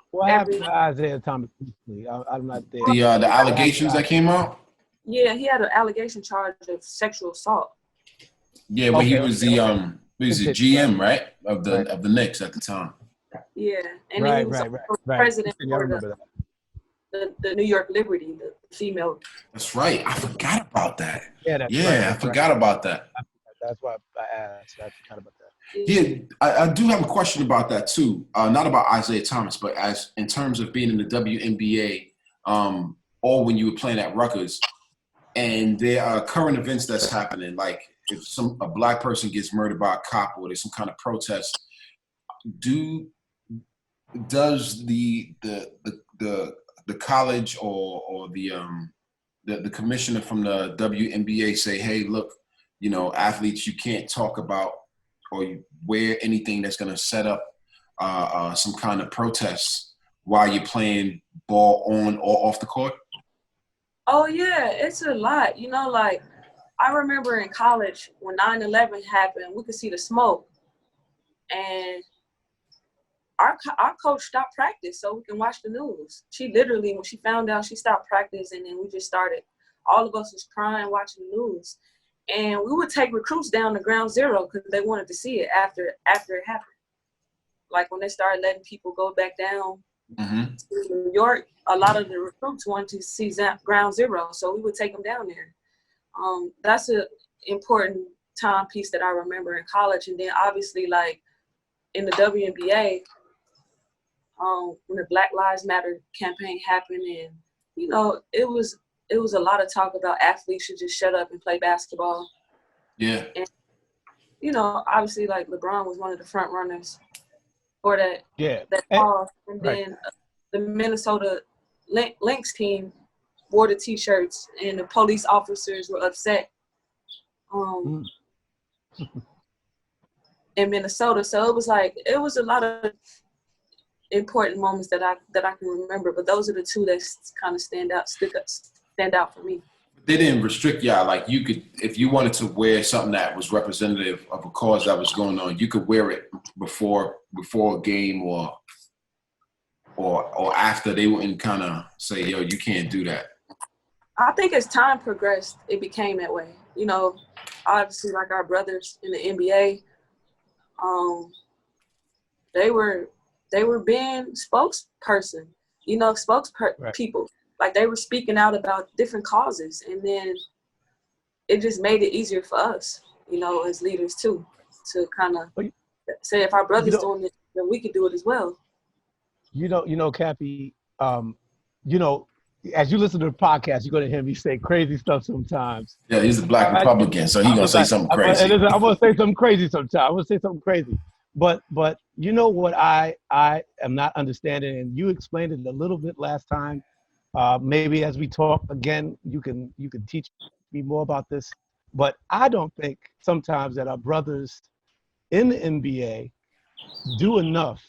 What happened to Isaiah Thomas? I'm not there. The allegations that came out? Yeah, he had an allegation charge of sexual assault. Yeah, but he was the GM, right, of the Knicks at the time. Yeah, and then he was president for the New York Liberty, the female. That's right. I forgot about that. Yeah, I forgot about that. That's why I asked. I forgot about that. Yeah, I do have a question about that too. Not about Isaiah Thomas, but as in terms of being in the WNBA, or when you were playing at Rutgers, and there are current events that's happening, like if a black person gets murdered by a cop or there's some kind of protest, does the college or the commissioner from the WNBA say, hey, look, athletes, you can't talk about or you wear anything that's going to set up some kind of protest while you're playing ball on or off the court? Oh yeah, it's a lot. Like I remember in college when 9/11 happened, we could see the smoke, and our coach stopped practice so we can watch the news. She literally, when she found out, she stopped practice, and then we just started. All of us was crying watching the news, and we would take recruits down to ground zero because they wanted to see it after it happened. Like when they started letting people go back down to New York, a lot of the recruits wanted to see ground zero, so we would take them down there. That's an important timepiece that I remember in college, and then obviously like in the WNBA. When the Black Lives Matter campaign happened, and it was a lot of talk about athletes should just shut up and play basketball. Yeah. And obviously like LeBron was one of the front runners for that. Yeah. That cause. And then the Minnesota Lynx team wore the T-shirts, and the police officers were upset. In Minnesota, so it was a lot of important moments that I can remember, but those are the two that kind of stand out for me. They didn't restrict y'all. Like you could, if you wanted to wear something that was representative of a cause that was going on, you could wear it before a game or after. They wouldn't kind of say, yo, you can't do that. I think as time progressed, it became that way. Obviously like our brothers in the NBA, they were being spokesperson, people. Like they were speaking out about different causes, and then it just made it easier for us, as leaders too, to kind of say if our brother's doing it, then we could do it as well. Cappy, as you listen to the podcast, you're going to hear me say crazy stuff sometimes. Yeah, he's a black Republican, so he's going to say something crazy. I'm going to say something crazy sometimes. I'm going to say something crazy. But you know what I am not understanding, and you explained it a little bit last time. Maybe as we talk again, you can teach me more about this. But I don't think sometimes that our brothers in the NBA do enough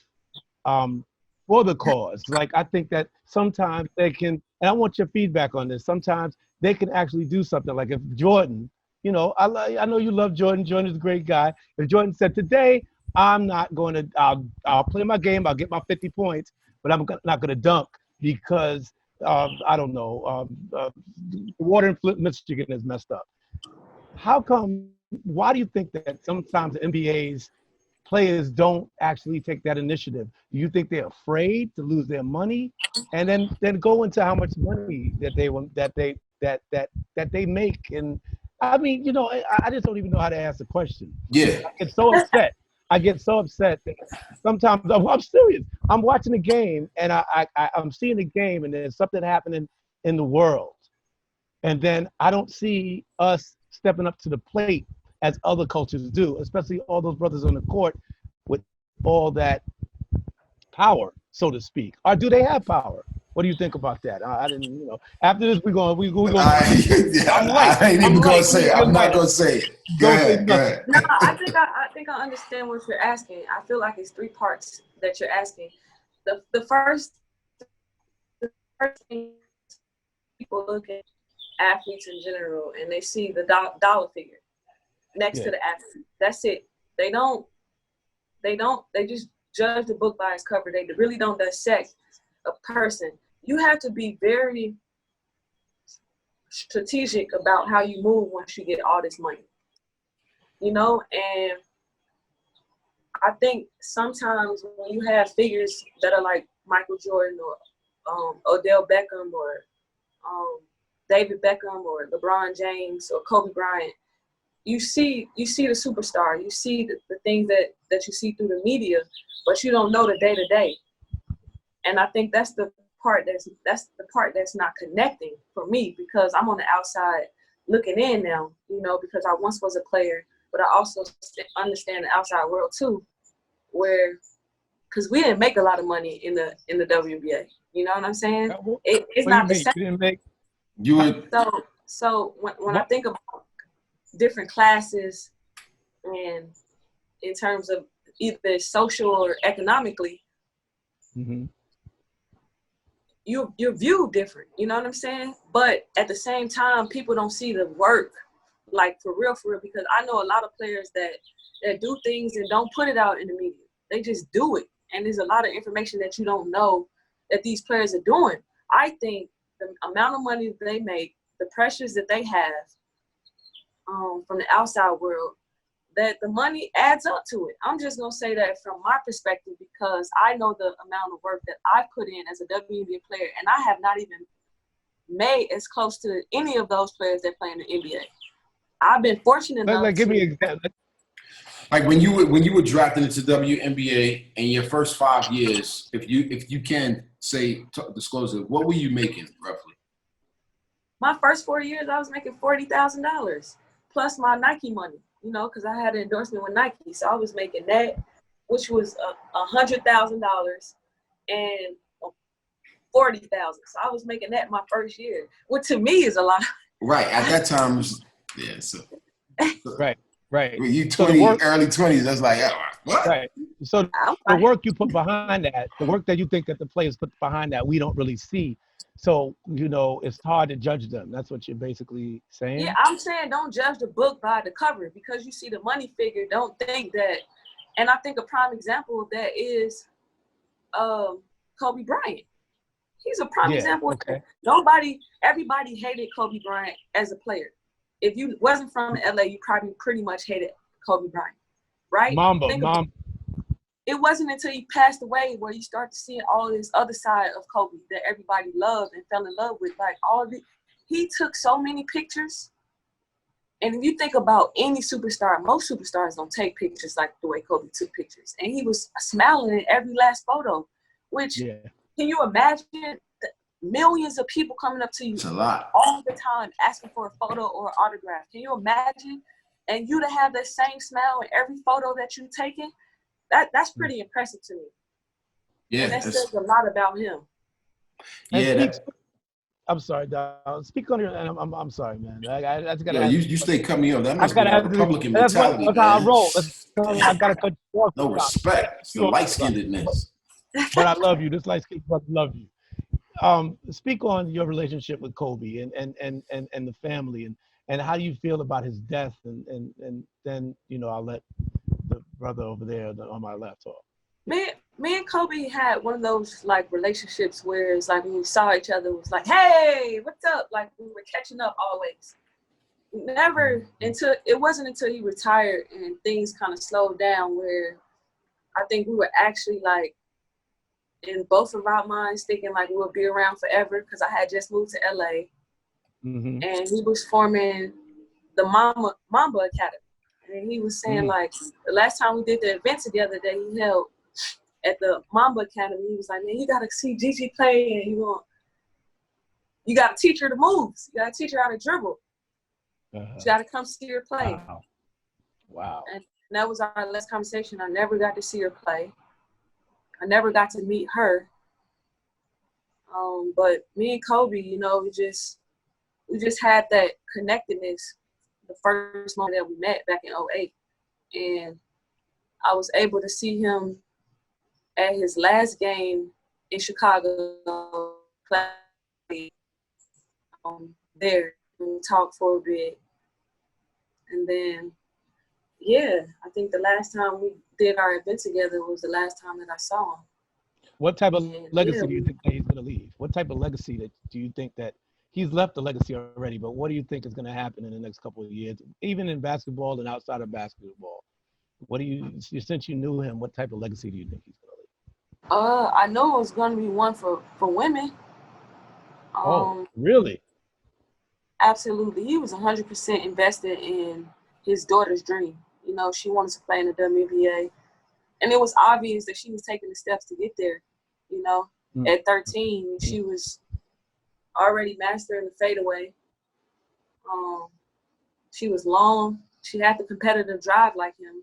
for the cause. Like I think that sometimes they can, and I want your feedback on this. Sometimes they can actually do something. Like if Jordan, I know you love Jordan. Jordan is a great guy. If Jordan said today, I'm not going to, I'll play my game, I'll get my 50 points, but I'm not going to dunk because, I don't know, the water in Flint, Michigan is messed up. Why do you think that sometimes the NBA's players don't actually take that initiative? Do you think they're afraid to lose their money? And then go into how much money that they make. And I mean, I just don't even know how to ask the question. Yeah. I get so upset that sometimes I'm serious. I'm watching a game and I'm seeing the game and there's something happening in the world. And then I don't see us stepping up to the plate as other cultures do, especially all those brothers on the court with all that power, so to speak. Or do they have power? What do you think about that? I didn't, after this, we're going. I ain't even going to say it. I'm not going to say it. Go ahead. No, I think I understand what you're asking. I feel like it's three parts that you're asking. The first thing, people look at athletes in general and they see the dollar figure next to the athlete. That's it. They just judge the book by its cover. They really don't dissect a person. You have to be very strategic about how you move once you get all this money. And I think sometimes when you have figures that are like Michael Jordan or Odell Beckham or David Beckham or LeBron James or Kobe Bryant, you see the superstar, you see the things that you see through the media, but you don't know the day to day. And I think that's the part that's not connecting for me, because I'm on the outside looking in now, because I once was a player, but I also understand the outside world too, because we didn't make a lot of money in the WNBA. You know what I'm saying? It's not the same. You didn't make. You would. So when I think about different classes, and in terms of either social or economically, Mm-hmm. you're viewed different. You know what I'm saying? But at the same time, people don't see the work, like for real, because I know a lot of players that do things and don't put it out in the media. They just do it. And there's a lot of information that you don't know that these players are doing. I think the amount of money they make, the pressures that they have from the outside world, that the money adds up to it. I'm just going to say that from my perspective, because I know the amount of work that I put in as a WNBA player, and I have not even made as close to any of those players that play in the NBA. I've been fortunate enough Give me an example. Like when you were drafted into WNBA in your first 5 years, if you can say disclose it, what were you making roughly? My first 4 years, I was making $40,000 plus my Nike money, because I had an endorsement with Nike. So I was making that, which was $100,000 and $40,000. So I was making that my first year, which to me is a lot. Right. At that time, yeah. So Right. When you early 20s, that's like, what? Right. So the work you put behind that, the work that you think that the players put behind that, we don't really see. So, it's hard to judge them. That's what you're basically saying? Yeah, I'm saying don't judge the book by the cover, because you see the money figure. Don't think that. And I think a prime example of that is Kobe Bryant. He's a prime example of that. Everybody hated Kobe Bryant as a player. If you wasn't from LA, you probably pretty much hated Kobe Bryant, right? Mamba. It wasn't until he passed away where you start to see all this other side of Kobe that everybody loved and fell in love with. Like he took so many pictures. And if you think about any superstar, most superstars don't take pictures like the way Kobe took pictures. And he was smiling in every last photo, which can you imagine millions of people coming up to you all the time asking for a photo or an autograph? Can you imagine? And you to have that same smile in every photo that you've taken, that's pretty impressive to me. Yeah, and that says a lot about him. Yeah. I'm sorry, Don. Speak on your. I'm sorry, man. I just gotta. You stay cut me off. That must be a Republican mentality. That's how I roll. I gotta cut you off. No respect. It's the light-skinnedness. But I love you. This light-skinned brother love you. Speak on your relationship with Kobe and the family and how you feel about his death, and then I'll let the brother over there on my left talk. Me and Kobe had one of those like relationships where it's like when we saw each other, it was like, hey, what's up? Like we were catching up always. It wasn't until he retired and things kind of slowed down where I think we were actually like in both of our minds thinking like we'll be around forever, because I had just moved to LA and he was forming the Mamba Academy. And he was saying like the last time we did the event together that he held at the Mamba Academy, he was like, man, you got to see Gigi play, and you got to teach her the moves. You got to teach her how to dribble. You got to come see her play. Wow. And that was our last conversation. I never got to see her play. I never got to meet her. But me and Kobe, we just had that connectedness the first moment that we met back in 2008. And I was able to see him at his last game in Chicago, play there, and we talked for a bit. And then, I think the last time we did our event together was the last time that I saw him. What type of legacy do you think that he's going to leave? What type of legacy do you think that he's left a legacy already, but what do you think is going to happen in the next couple of years, even in basketball and outside of basketball? Since you knew him, what type of legacy do you think he's going to leave? I know it was going to be one for women. Oh, really? Absolutely. He was 100% invested in his daughter's dream. You know, she wanted to play in the WNBA. And it was obvious that she was taking the steps to get there. You know, at 13, she was already mastering the fadeaway. She was long. She had the competitive drive like him.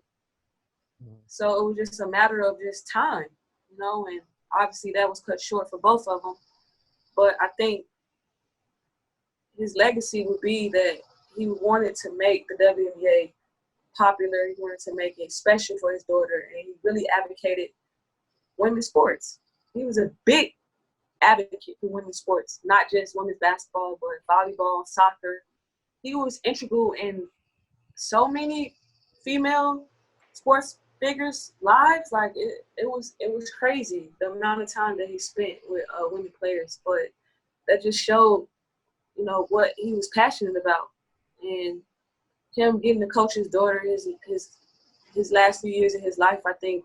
So it was just a matter of just time, you know, and obviously that was cut short for both of them. But I think his legacy would be that he wanted to make the WNBA popular. He wanted to make it special for his daughter, and he really advocated women's sports. He was a big advocate for women's sports, not just women's basketball, but volleyball, soccer. He was integral in so many female sports figures' lives. Like it was crazy the amount of time that he spent with women players, but that just showed, you know, what he was passionate about. And him getting to coach his daughter his last few years of his life, I think,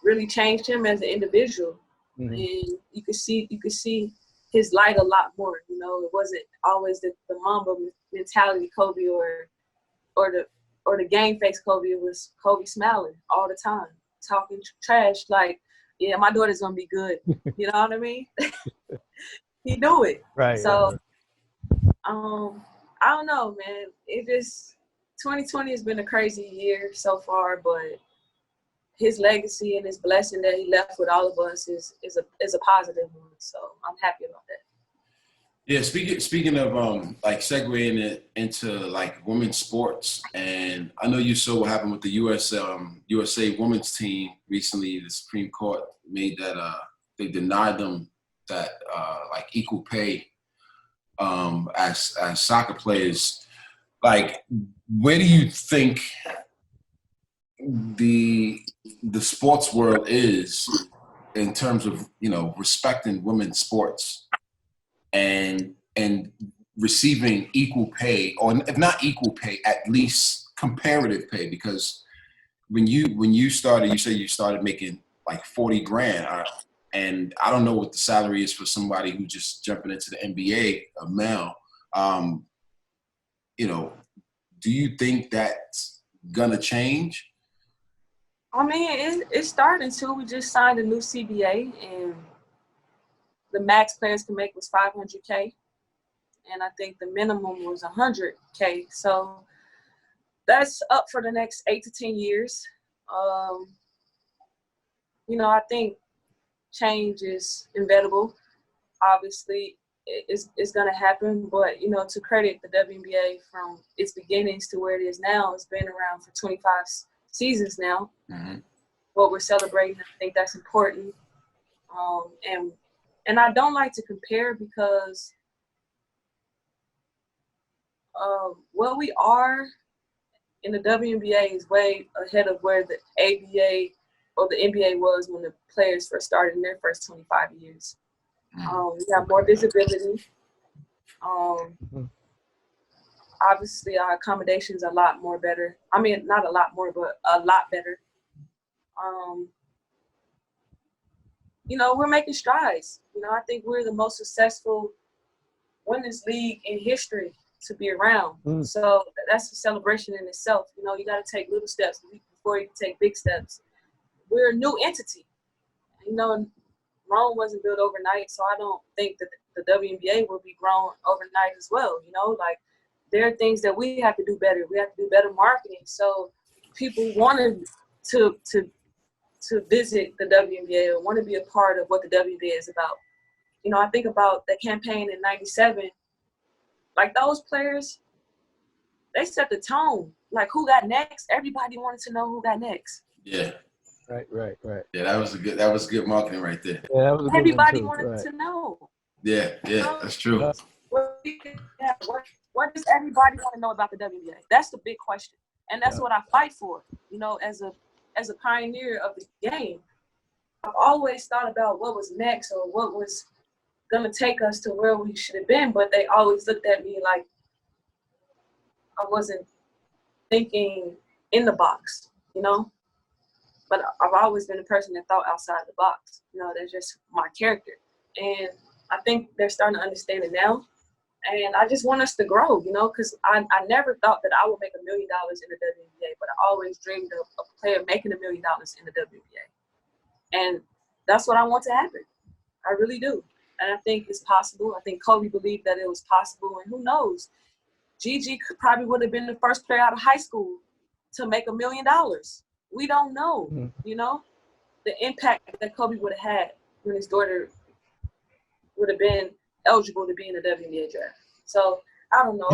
really changed him as an individual. And you could see his light a lot more. You know, it wasn't always the Mamba mentality Kobe or the game face Kobe. It was Kobe smiling all the time, talking trash like, yeah, my daughter's gonna be good. You know what I mean? He knew it. Right. So, I don't know, man. It just 2020 has been a crazy year so far, but his legacy and his blessing that he left with all of us is a positive one. So I'm happy about that. Yeah, speaking of like segueing it into like women's sports, and I know you saw what happened with the USA women's team recently. The Supreme Court made that they denied them that like equal pay as soccer players. Like, where do you think the sports world is in terms of, you know, respecting women's sports and receiving equal pay, or if not equal pay, at least comparative pay? Because when you started, you said you started making like 40 grand, and I don't know what the salary is for somebody who just jumping into the NBA, a male. You know, do you think that's gonna change? I mean, it's starting to. We just signed a new CBA, and the max players can make was $500K, and I think the minimum was $100K. So that's up for the next 8 to 10 years. You know, I think change is inevitable. Obviously, it's going to happen, but, you know, to credit the WNBA from its beginnings to where it is now, it's been around for 25 seasons now. What we're celebrating, I think that's important. And I don't like to compare because what we are in the WNBA is way ahead of where the ABA or the NBA was when the players first started in their first 25 years. We have more visibility. Obviously, our accommodations are a lot more better. I mean, not a lot more, but a lot better. You know, we're making strides. You know, I think we're the most successful women's league in history to be around. So that's a celebration in itself. You know, you got to take little steps before you can take big steps. We're a new entity. You know, Rome wasn't built overnight, so I don't think that the WNBA will be grown overnight as well. You know, like, there are things that we have to do better. We have to do better marketing. So people wanted to visit the WNBA or want to be a part of what the WNBA is about. You know, I think about the campaign in '97. Like, those players, they set the tone. Like, who got next? Everybody wanted to know who got next. Yeah. Right. Yeah, that was good marketing right there. Yeah, that was a good Everybody one too. wanted to know. Yeah, that's true. What does everybody want to know about the WNBA? That's the big question, and that's what I fight for. You know, as a pioneer of the game, I've always thought about what was next or what was gonna take us to where we should have been, but they always looked at me like I wasn't thinking in the box, you know. But I've always been a person that thought outside the box. You know, that's just my character, and I think they're starting to understand it now. And I just want us to grow, you know, because I never thought that I would make $1 million in the WNBA, but I always dreamed of a player making $1 million in the WNBA. And that's what I want to happen. I really do. And I think it's possible. I think Kobe believed that it was possible. And who knows? Gigi probably would have been the first player out of high school to make $1 million. We don't know, you know, the impact that Kobe would have had when his daughter would have been eligible to be in the WNBA draft. So I don't know.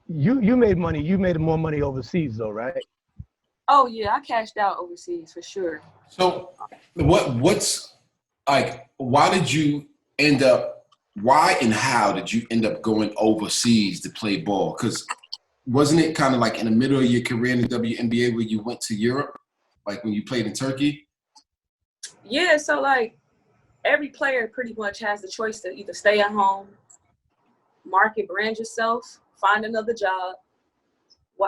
You made money. You made more money overseas, though, right? Oh yeah, I cashed out overseas for sure. So what's like? Why and how did you end up going overseas to play ball? Because wasn't it kind of like in the middle of your career in the WNBA where you went to Europe, like when you played in Turkey? Yeah. So like, every player pretty much has the choice to either stay at home, market, brand yourself, find another job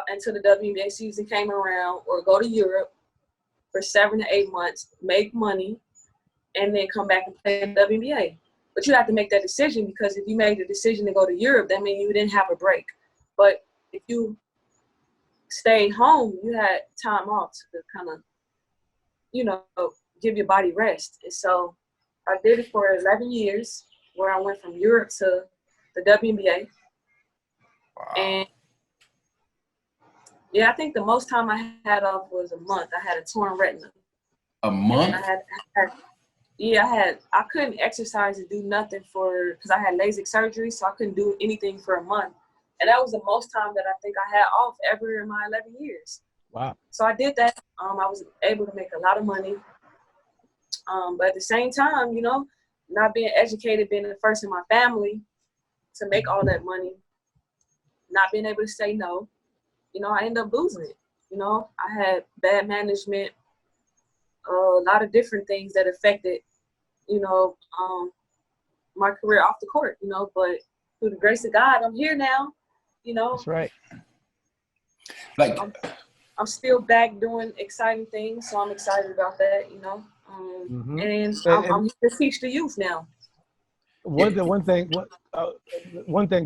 until the WNBA season came around, or go to Europe for 7 to 8 months, make money, and then come back and play in the WNBA. But you have to make that decision, because if you made the decision to go to Europe, that means you didn't have a break. But if you stayed home, you had time off to kind of, you know, give your body rest. And so I did it for 11 years, where I went from Europe to the WNBA. Wow. And yeah, I think the most time I had off was a month. I had a torn retina. A month? I couldn't exercise and do nothing because I had LASIK surgery, so I couldn't do anything for a month. And that was the most time that I think I had off ever in my 11 years. Wow. So I did that. I was able to make a lot of money. But at the same time, you know, not being educated, being the first in my family to make all that money, not being able to say no, you know, I ended up losing it. You know, I had bad management, a lot of different things that affected, you know, my career off the court, you know, but through the grace of God, I'm here now, you know. That's right. Like, I'm still back doing exciting things, so I'm excited about that, you know. And I'm here to teach the youth now. One thing,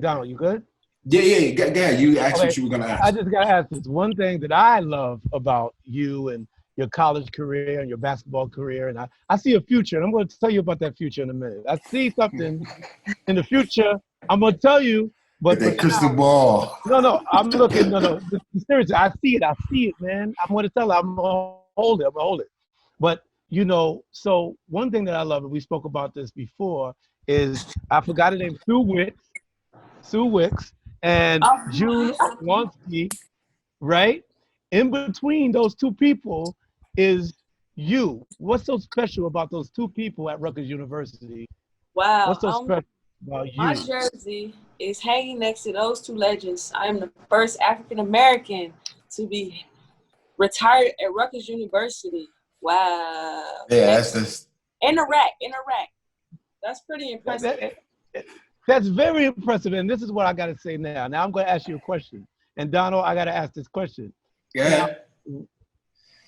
Donald, you good? Yeah. Go ahead. You asked what you were going to ask. I just got to ask this one thing that I love about you and your college career and your basketball career. And I see a future, and I'm going to tell you about that future in a minute. I see something in the future. I'm going to tell you. But that crystal ball. No, I'm looking. No. Seriously, I see it, man. I'm going to tell you. I'm going to hold it. But, you know, so one thing that I love, and we spoke about this before, is I forgot her name, Sue Wicks, and June Wansky, right? In between those two people is you. What's so special about those two people at Rutgers University? Wow. What's so special about you? My jersey is hanging next to those two legends. I am the first African-American to be retired at Rutgers University. Wow. Yeah, that's in the rack. That's pretty impressive. That's very impressive. And this is what I got to say now. Now I'm going to ask you a question. And Donald, I got to ask this question. Yeah. Now,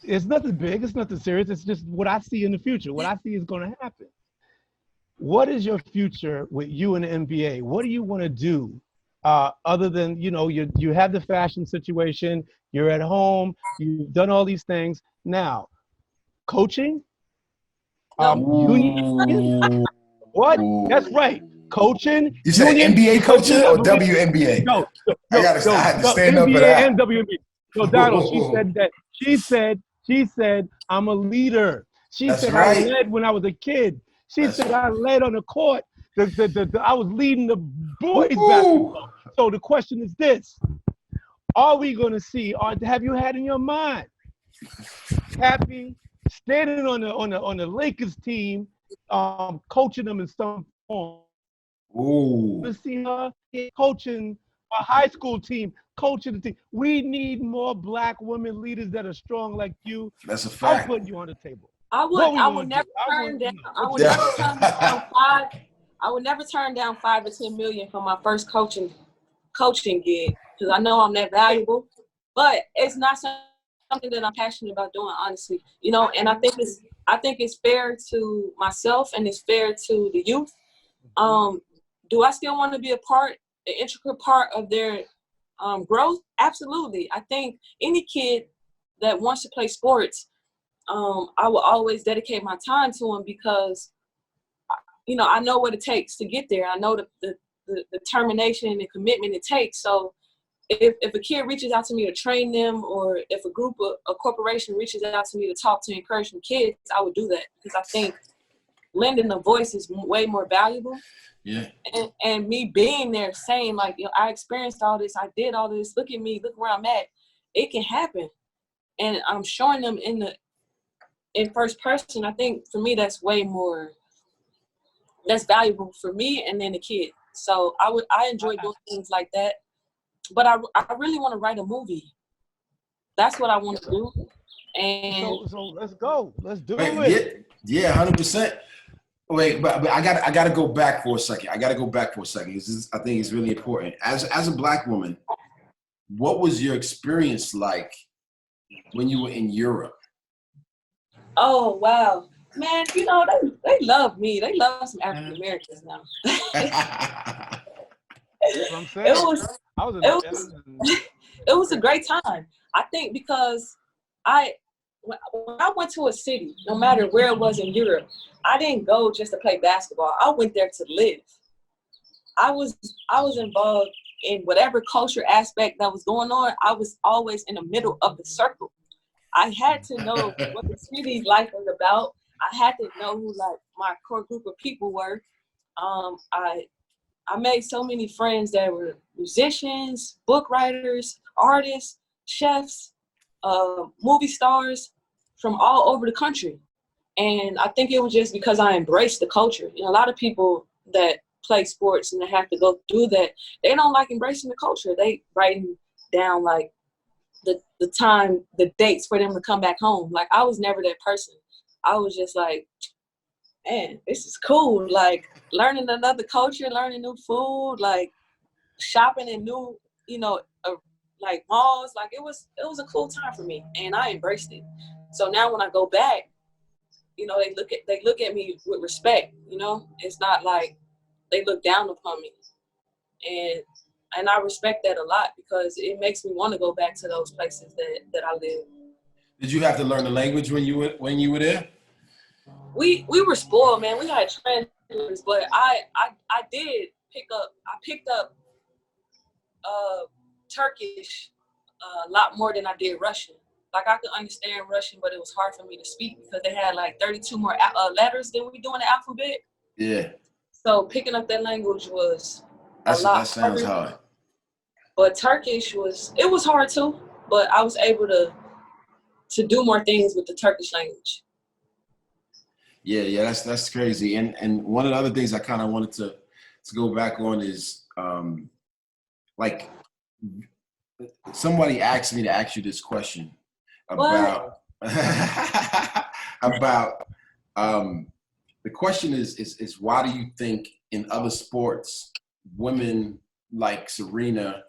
it's nothing big. It's nothing serious. It's just what I see in the future. What I see is going to happen. What is your future with you in the NBA? What do you want to do other than, you know, you have the fashion situation, you're at home, you've done all these things. Now, coaching? Union? What? That's right. Coaching. You said NBA coaching or WNBA? No. I had to stand NBA up for that. and WNBA. So Donald, she said that. She said, I'm a leader. She said, right. I led when I was a kid. She said, I led on the court. I was leading the boys basketball. So the question is this: are we going to see, or have you had in your mind, Cappy standing on the Lakers team, coaching them in some form? Ooh. To see her coaching a high school team, coaching the team. We need more Black women leaders that are strong like you. That's a fact. I'm putting you on the table. I would never turn down $5 or $10 million for my first coaching gig, because I know I'm that valuable. But it's not something that I'm passionate about doing, honestly. You know, and I think it's fair to myself and it's fair to the youth. do I still want to be an intricate part of their growth? Absolutely. I think any kid that wants to play sports, I will always dedicate my time to them because, I know what it takes to get there. I know the determination and commitment it takes. So if a kid reaches out to me to train them, or if a corporation reaches out to me to talk to encourage the kids, I would do that because I think lending a voice is way more valuable. Yeah. And me being there saying like, I experienced all this, I did all this, look at me, look where I'm at. It can happen. And I'm showing them in first person. I think for me, that's valuable for me and then the kid. So I enjoy doing things like that. But I really want to write a movie. That's what I want to do. And so let's go. Let's do it. Yeah, 100%. Wait, but I gotta go back for a second. I think it's really important. As a Black woman, what was your experience like when you were in Europe? Oh wow, man! They love me. They love some African Americans now. That's what I'm saying. It was a great time. I think because when I went to a city, no matter where it was in Europe, I didn't go just to play basketball. I went there to live. I was involved in whatever culture aspect that was going on. I was always in the middle of the circle. I had to know what the city's life was about. I had to know who like my core group of people were. I made so many friends that were musicians, book writers, artists, chefs, movie stars from all over the country. And I think it was just because I embraced the culture. A lot of people that play sports and they have to go through that, they don't like embracing the culture. They writing down like the dates for them to come back home. Like I was never that person. I was just like, man, this is cool. Like learning another culture, learning new food, like shopping in new, like malls. Like it was a cool time for me, and I embraced it. So now when I go back, they look at me with respect. It's not like they look down upon me, and I respect that a lot because it makes me want to go back to those places that I live. Did you have to learn the language when you were there? We were spoiled, man. We had translators, but I picked up Turkish a lot more than I did Russian. Like I could understand Russian, but it was hard for me to speak because they had like 32 more letters than we do in the alphabet. Yeah. So picking up that language was a lot. That sounds hard. But Turkish was hard too, but I was able to do more things with the Turkish language. Yeah, that's crazy. And one of the other things I kind of wanted to go back on is like somebody asked me to ask you this question about about the question is why do you think in other sports women like Serena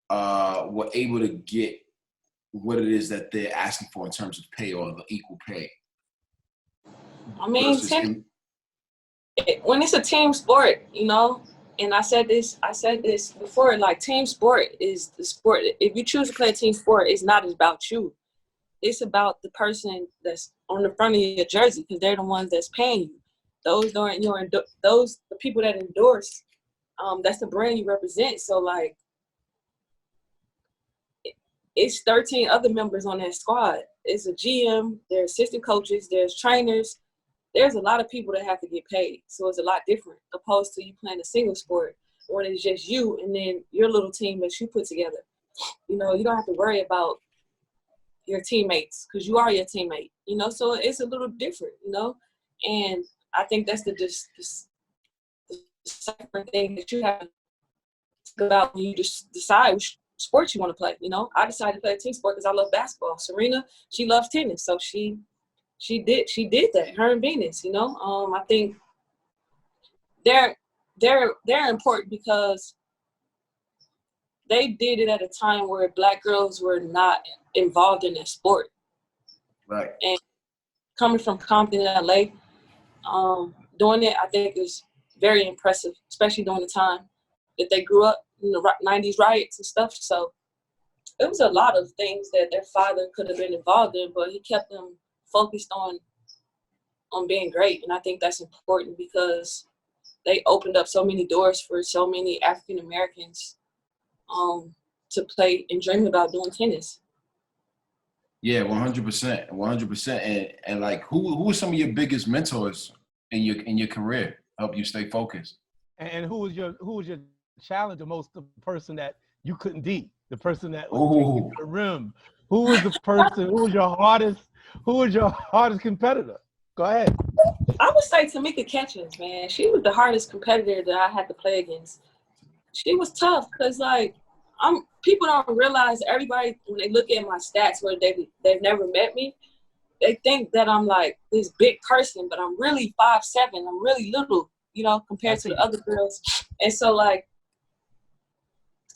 were able to get what it is that they're asking for in terms of pay or the equal pay? I mean, when it's a team sport, and I said this before, like team sport is the sport. If you choose to play a team sport, it's not about you. It's about the person that's on the front of your jersey because they're the ones that's paying you. Those the people that endorse, that's the brand you represent. So like, it's 13 other members on that squad. It's a GM, there's assistant coaches, there's trainers. There's a lot of people that have to get paid. So it's a lot different opposed to you playing a single sport when it's just you and then your little team that you put together. You don't have to worry about your teammates because you are your teammate, so it's a little different, and I think that's the separate thing that you have to think about when you just decide which sport you want to play. I decided to play a team sport because I love basketball. Serena, she loves tennis, so she did that. Her and Venus, I think they're important because they did it at a time where Black girls were not involved in that sport. Right. And coming from Compton, LA, doing it, I think is very impressive, especially during the time that they grew up in the 90s riots and stuff. So it was a lot of things that their father could have been involved in, but he kept them focused on being great. And I think that's important because they opened up so many doors for so many African Americans to play and dream about doing tennis. Yeah, 100%, 100%. And like, who are some of your biggest mentors in your career? Help you stay focused. And who was your challenge the most? The person that you couldn't beat, the person that was taking the rim. Who was the person? Who was your hardest competitor? Go ahead. I would say Tamika Catchings, man. She was the hardest competitor that I had to play against. She was tough because, like, people don't realize, everybody, when they look at my stats where they've never met me, they think that I'm like this big person, but I'm really 5'7". I'm really little, you know, compared to the other girls. And so, like,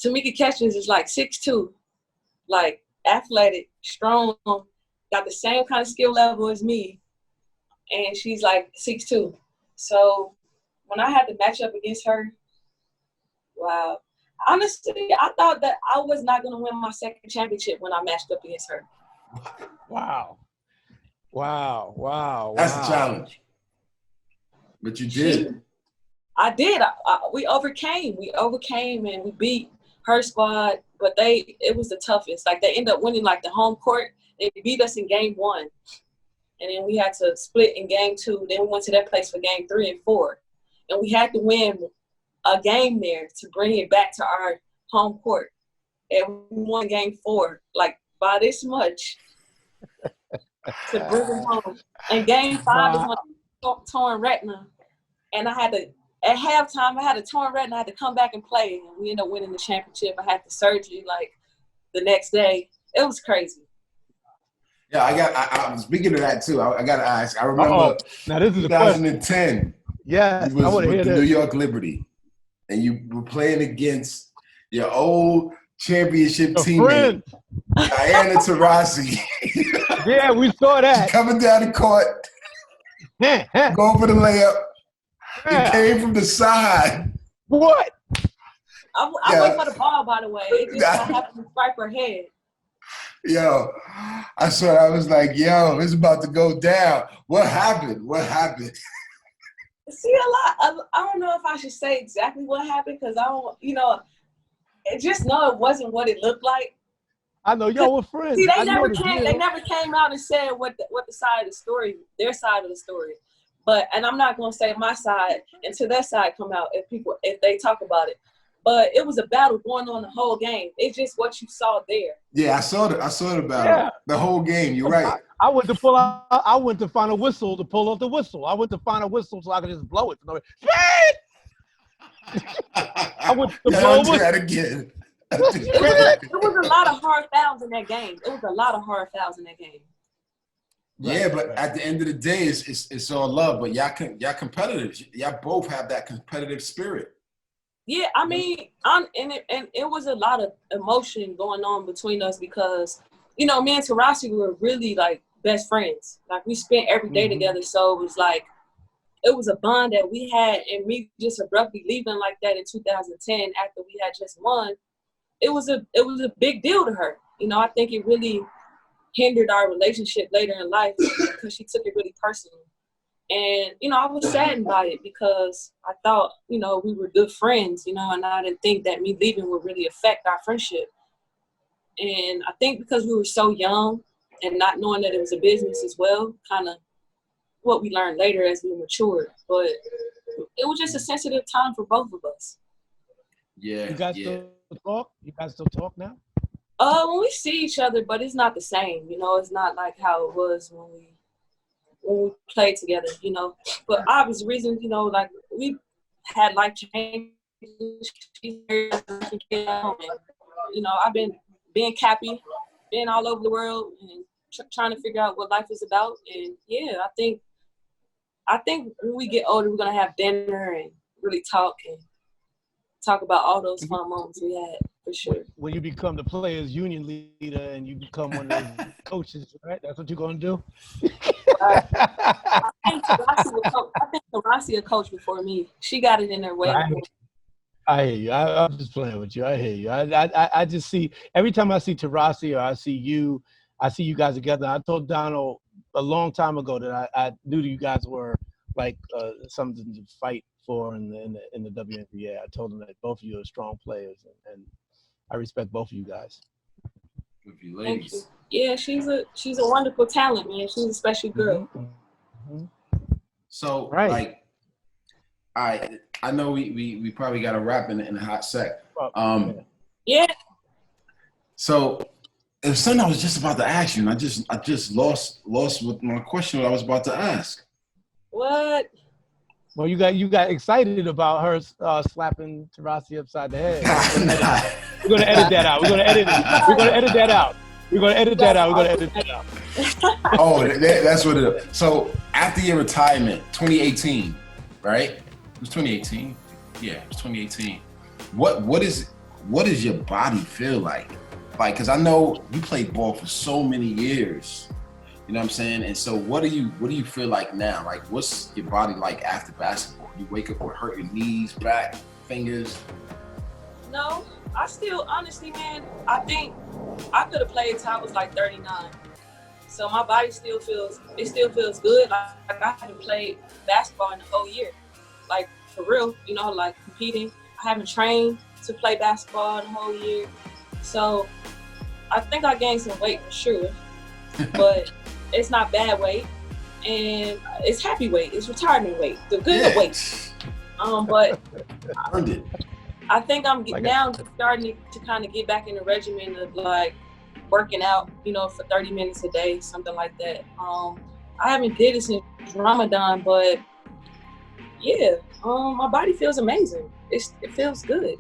Tamika Catchings is like 6'2", like athletic, strong, got the same kind of skill level as me. And she's like 6'2". So when I had to match up against her, wow. Honestly, I thought that I was not going to win my second championship when I matched up against her. Wow. That's a challenge. But you did. I did. We overcame and we beat her squad, but it was the toughest. Like, they ended up winning, like, the home court. They beat us in game 1. And then we had to split in game 2. Then we went to their place for game 3 and 4. And we had to win a game there to bring it back to our home court. And we won game 4, like, by this much to bring it home. And game 5 is when I torn retina. And I had to, at halftime, I had a torn retina. I had to come back and play. And we ended up winning the championship. I had the surgery, like, the next day. It was crazy. Yeah, I'm speaking of that too. I got to ask. I remember now this is 2010. Yeah, you was with the New York Liberty, and you were playing against your old championship teammate, Diana Taurasi. Yeah, we saw that. Coming down the court, going for the layup. It came from the side. What? I went for the ball, by the way. It just happened to strike her head. Yo, I saw. I was like, yo, it's about to go down. What happened? See, I don't know if I should say exactly what happened because I don't, just know it wasn't what it looked like. I know y'all were friends. See, they never came out and said what the side of the story, their side of the story. And I'm not gonna say my side until their side come out if they talk about it. But it was a battle going on the whole game. It's just what you saw there. Yeah, I saw the battle. The whole game. You're right. I went to find a whistle to pull off the whistle. I went to find a whistle so I could just blow it. I went to blow a whistle. That again. It was a lot of hard fouls in that game. Yeah, but at the end of the day, it's all love. But y'all competitors. Y'all both have that competitive spirit. Yeah, I mean, it was a lot of emotion going on between us because, me and Taurasi were really, like, best friends. Like, we spent every day together, so it was like, it was a bond that we had, and me just abruptly leaving like that in 2010 after we had just won, it was a big deal to her. I think it really hindered our relationship later in life because she took it really personally. And, I was saddened by it because I thought, we were good friends, and I didn't think that me leaving would really affect our friendship. And I think because we were so young and not knowing that it was a business as well, kind of what we learned later as we matured. But it was just a sensitive time for both of us. Yeah. You guys still talk? You guys still talk now? When we see each other, but it's not the same. It's not like how it was when we played together, But obvious reasons, like we had life changes. I've been being Cappy, being all over the world and trying to figure out what life is about. And yeah, I think when we get older, we're gonna have dinner and really talk about all those fun moments we had for sure. When you become the players' union leader and you become one of those coaches, right? That's what you're gonna do. I think Tarasi will coach before me. She got it in her way. I hear you. I'm just playing with you. I hear you. I just see, every time I see Tarasi or I see you guys together. I told Donald a long time ago that I knew you guys were like something to fight for in the WNBA. I told him that both of you are strong players, and I respect both of you guys. Thank you. Yeah, she's a wonderful talent, man. She's a special girl. Mm-hmm. So, like, I know we probably got to wrap in a hot sec. Yeah. So, there's something I was just about to ask you, and I just lost with my question what I was about to ask. What? Well, you got excited about her slapping Tarasi upside the head. We're gonna edit that out. We're gonna edit that out. Oh, that's what it is. So after your retirement, 2018, right? It was 2018. Yeah, it was 2018. What does your body feel like? Like, cause I know you played ball for so many years. You know what I'm saying? And so what do you feel like now? Like, what's your body like after basketball? You wake up with hurt your knees, back, fingers? No, I still, honestly, man, I think I could have played till I was like 39. So my body still feels good. Like I haven't played basketball in the whole year. Like, for real, you know, like competing. I haven't trained to play basketball in the whole year. So I think I gained some weight for sure, but it's not bad weight, and it's happy weight. It's retirement weight, the good weight. But I think I'm now starting to kind of get back in the regimen of like working out, you know, for 30 minutes a day, something like that. I haven't did it since Ramadan, but yeah, my body feels amazing. It feels good.